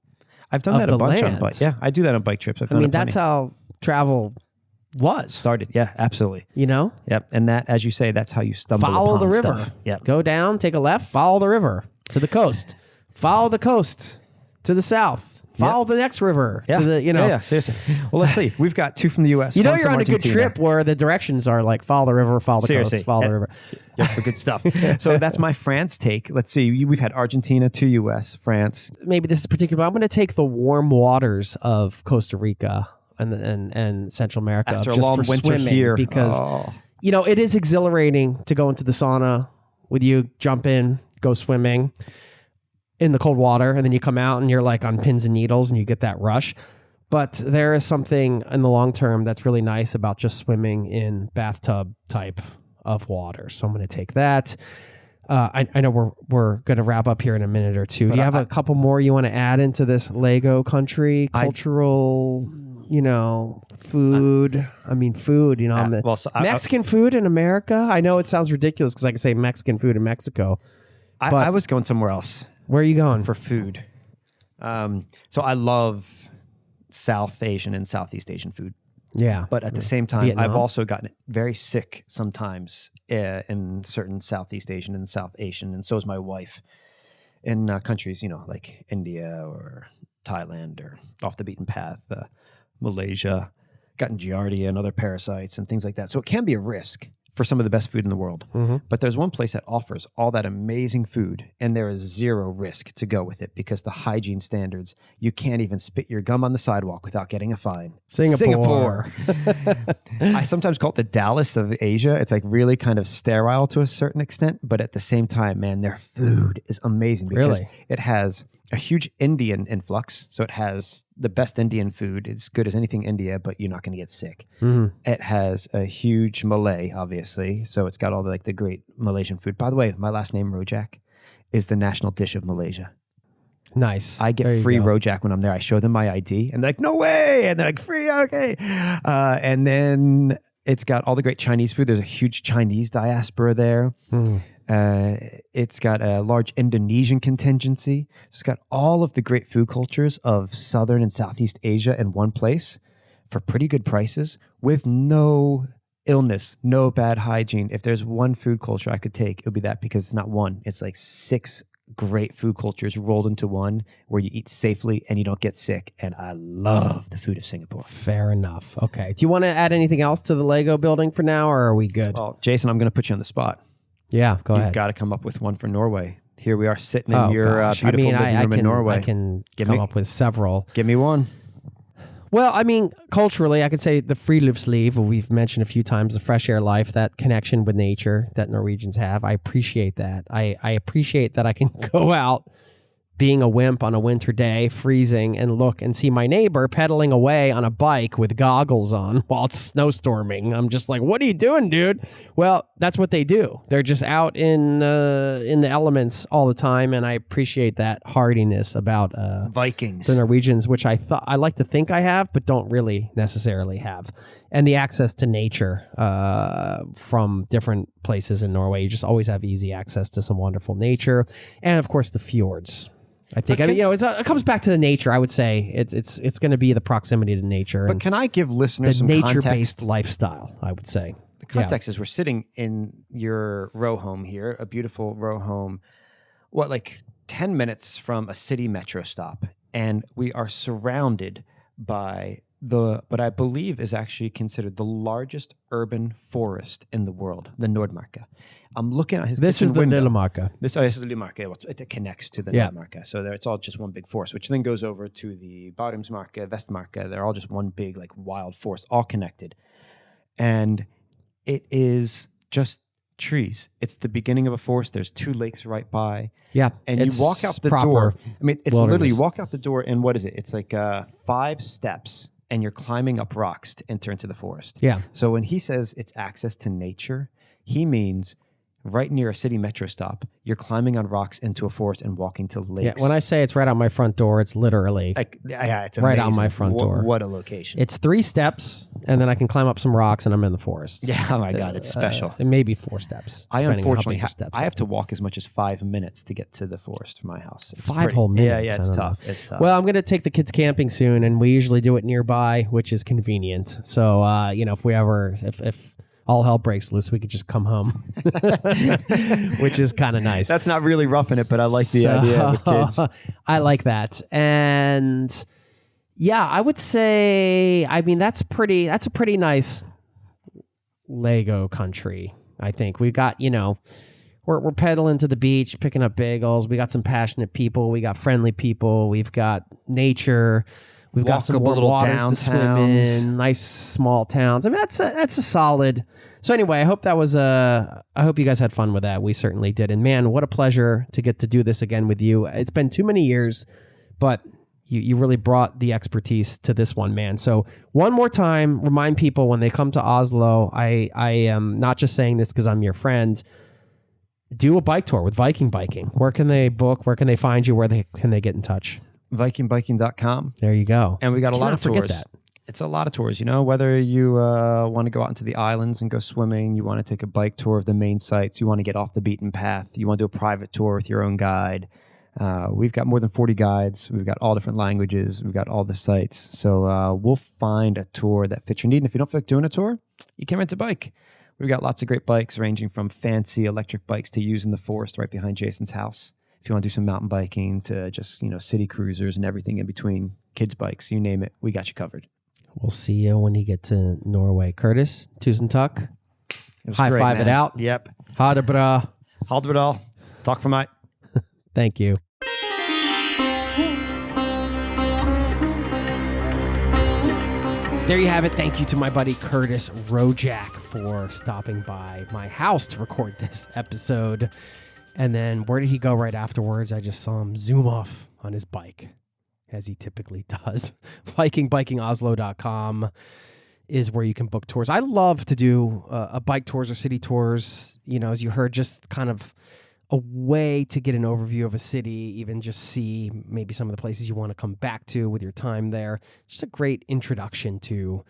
I've done that a bunch on bike. Yeah, I do that on bike trips. I mean, that's how travel was started. Yeah, absolutely. Yep. And that, as you say, that's how you stumble follow upon the river. Stuff. Yep. Go down, take a left, follow the river to the coast. Follow the coast to the south. Follow the next river to the, Yeah, seriously. Well, let's see. We've got 2 from the U.S. You're from on Argentina. a good trip where the directions are like follow the river, follow the coast, follow the river. Yeah, for good stuff. So that's my France take. Let's see. We've had Argentina, 2 U.S., France. Maybe this is particular. I'm going to take the warm waters of Costa Rica and Central America after just a long for winter swimming here, because it is exhilarating to go into the sauna with you, jump in, go swimming in the cold water, and then you come out and you're like on pins and needles and you get that rush. But there is something in the long term that's really nice about just swimming in bathtub type of water. So I'm going to take that. I know we're going to wrap up here in a minute or two. Do you have a couple more you want to add into this Lego country, cultural, food? Food, Mexican food in America? I know it sounds ridiculous because I can say Mexican food in Mexico. I was going somewhere else. Where are you going? For food. So I love South Asian and Southeast Asian food. Yeah. But at the same time, Vietnam. I've also gotten very sick sometimes in certain Southeast Asian and South Asian, and so is my wife, in countries, like India or Thailand or off the beaten path, Malaysia, gotten Giardia and other parasites and things like that. So it can be a risk for some of the best food in the world. But there's one place that offers all that amazing food, and there is zero risk to go with it because the hygiene standards, you can't even spit your gum on the sidewalk without getting a fine. Singapore. I sometimes call it the Dallas of Asia. It's like really kind of sterile to a certain extent, but at the same time, man, their food is amazing because it has a huge Indian influx. So it has the best Indian food. It's good as anything India, but you're not going to get sick. It has a huge Malay, obviously. So it's got all the great Malaysian food. By the way, my last name, Rojak, is the national dish of Malaysia. Nice. I get free Rojak when I'm there. I show them my ID and they're like, no way. And they're like, free. Okay. And then it's got all the great Chinese food. There's a huge Chinese diaspora there. It's got a large Indonesian contingency. So it's got all of the great food cultures of Southern and Southeast Asia in one place for pretty good prices with no illness, no bad hygiene. If there's one food culture I could take, it would be that, because it's not one. It's like 6 great food cultures rolled into one where you eat safely and you don't get sick. And I love the food of Singapore. Fair enough. Okay. Do you want to add anything else to the Lego building for now, or are we good? Well, Jason, I'm going to put you on the spot. Yeah, go ahead. You've got to come up with one for Norway. Here we are sitting in your beautiful living room in Norway. I can come up with several. Give me one. Well, I mean, culturally, I could say the friluftsliv, we've mentioned a few times, the fresh air life, that connection with nature that Norwegians have. I appreciate that. I appreciate that I can go out being a wimp on a winter day, freezing, and look and see my neighbor pedaling away on a bike with goggles on while it's snowstorming. I'm just like, what are you doing, dude? Well, that's what they do. They're just out in the elements all the time, and I appreciate that hardiness about Vikings, the Norwegians, which I like to think I have, but don't really necessarily have, and the access to nature from different places in Norway. You just always have easy access to some wonderful nature, and of course the fjords. I think it comes back to the nature. I would say it's going to be the proximity to nature. But can I give listeners some nature-based lifestyle? I would say the context is we're sitting in your row home here, a beautiful row home. 10 minutes from a city metro stop, and we are surrounded by what I believe is actually considered the largest urban forest in the world, the Nordmarka. I'm looking at his This is the Lillemarka. This is the Lillemarka. It connects to the Nordmarka. So it's all just one big forest, which then goes over to the Barumsmarka, Vestmarka. They're all just one big wild forest, all connected. And it is just trees. It's the beginning of a forest. There's 2 lakes right by. Yeah. And you walk out the door. I mean, it's literally, you walk out the door and what is it? It's like 5 steps. And you're climbing up rocks to enter into the forest. Yeah. So when he says it's access to nature, he means right near a city metro stop, you're climbing on rocks into a forest and walking to lakes. Yeah, when I say it's right out my front door, it's literally it's right out my front door. What a location. It's 3 steps, and then I can climb up some rocks, and I'm in the forest. Yeah, oh my God, it's special. It may be 4 steps. I unfortunately have to walk as much as 5 minutes to get to the forest from my house. It's 5 whole minutes. Yeah, it's tough. It's tough. Well, I'm going to take the kids camping soon, and we usually do it nearby, which is convenient. So, if we ever, if all hell breaks loose, we could just come home, which is kind of nice. That's not really roughing it, but I like the idea with kids. I like that. And yeah, I would say, I mean, that's a pretty nice Lego country. I think we've got, we're pedaling to the beach, picking up bagels. We got some passionate people. We got friendly people. We've got nature. We've got some little waters to swim in, nice small towns. I mean, that's a solid. So anyway, I hope I hope you guys had fun with that. We certainly did. And man, what a pleasure to get to do this again with you. It's been too many years, but you really brought the expertise to this one, man. So one more time, remind people when they come to Oslo, I am not just saying this because I'm your friend. Do a bike tour with Viking Biking. Where can they book? Where can they find you? Can they get in touch? VikingBiking.com. There you go. And we got a lot of tours. Forget that. It's a lot of tours, whether you want to go out into the islands and go swimming, you want to take a bike tour of the main sites, you want to get off the beaten path, you want to do a private tour with your own guide. We've got more than 40 guides. We've got all different languages. We've got all the sites. So we'll find a tour that fits your need. And if you don't feel like doing a tour, you can rent a bike. We've got lots of great bikes ranging from fancy electric bikes to use in the forest right behind Jason's house. If you want to do some mountain biking to just, city cruisers and everything in between, kids' bikes, you name it, we got you covered. We'll see you when you get to Norway. Curtis, Tusen Tuck. High great, five man. it out. Yep. Ha det bra. Ha det bra. Talk for my. Thank you. There you have it. Thank you to my buddy Curtis Rojak for stopping by my house to record this episode. And then where did he go right afterwards? I just saw him zoom off on his bike, as he typically does. Vikingoslo.com is where you can book tours. I love to do bike tours or city tours, as you heard, just kind of a way to get an overview of a city, even just see maybe some of the places you want to come back to with your time there. Just a great introduction to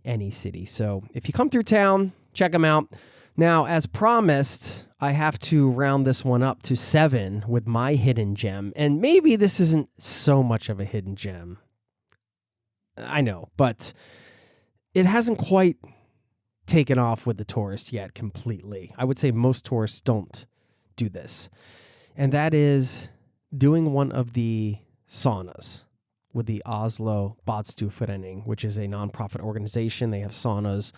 any city. So if you come through town, check them out. Now, as promised, I have to round this one up to 7 with my hidden gem. And maybe this isn't so much of a hidden gem. I know, but it hasn't quite taken off with the tourists yet completely. I would say most tourists don't do this. And that is doing one of the saunas with the Oslo Badstueforening, which is a nonprofit organization. They have saunas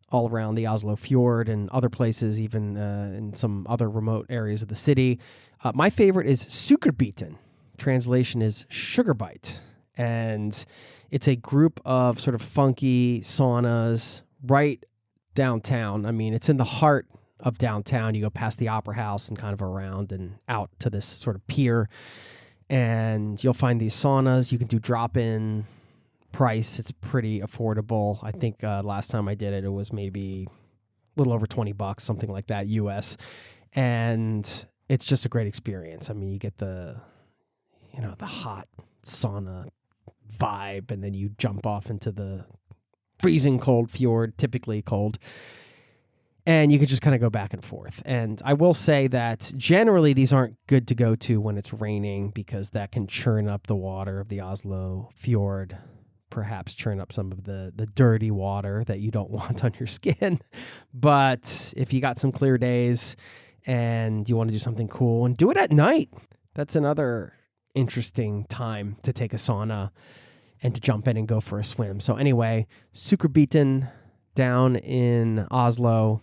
all around the Oslo Fjord and other places, even in some other remote areas of the city. My favorite is Sukkerbiten. Translation is sugar bite. And it's a group of sort of funky saunas right downtown. I mean, it's in the heart of downtown. You go past the Opera House and kind of around and out to this sort of pier. And you'll find these saunas. You can do drop-in price. It's pretty affordable. I think last time I did it, it was maybe a little over $20, something like that, US. And it's just a great experience. I mean, you get the hot sauna vibe, and then you jump off into the freezing cold fjord, typically cold. And you can just kind of go back and forth. And I will say that generally these aren't good to go to when it's raining, because that can churn up the water of the Oslo Fjord, perhaps churn up some of the dirty water that you don't want on your skin. But if you got some clear days and you want to do something cool, and do it at night, that's another interesting time to take a sauna and to jump in and go for a swim. So anyway, Sukkerbiten down in Oslo,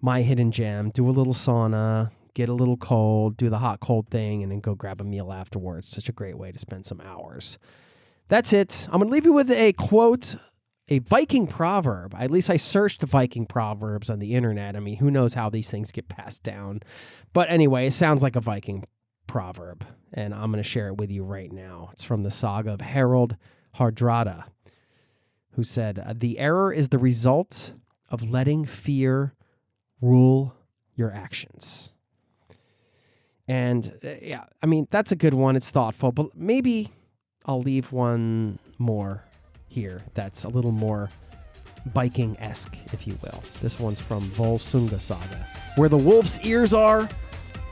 my hidden gem. Do a little sauna, get a little cold, do the hot cold thing, and then go grab a meal afterwards. Such a great way to spend some hours. That's it. I'm going to leave you with a quote, a Viking proverb. At least I searched Viking proverbs on the internet. I mean, who knows how these things get passed down. But anyway, it sounds like a Viking proverb, and I'm going to share it with you right now. It's from the saga of Harald Hardrada, who said, "The error is the result of letting fear rule your actions." And yeah, I mean, that's a good one. It's thoughtful, but maybe I'll leave one more here that's a little more Viking-esque, if you will. This one's from Volsunga Saga. "Where the wolf's ears are,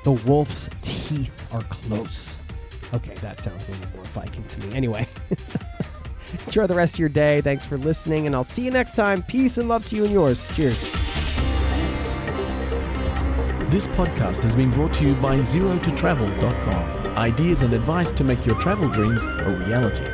the wolf's teeth are close." Okay, that sounds a little more Viking to me. Anyway, enjoy the rest of your day. Thanks for listening, and I'll see you next time. Peace and love to you and yours. Cheers. This podcast has been brought to you by ZeroToTravel.com. Ideas and advice to make your travel dreams a reality.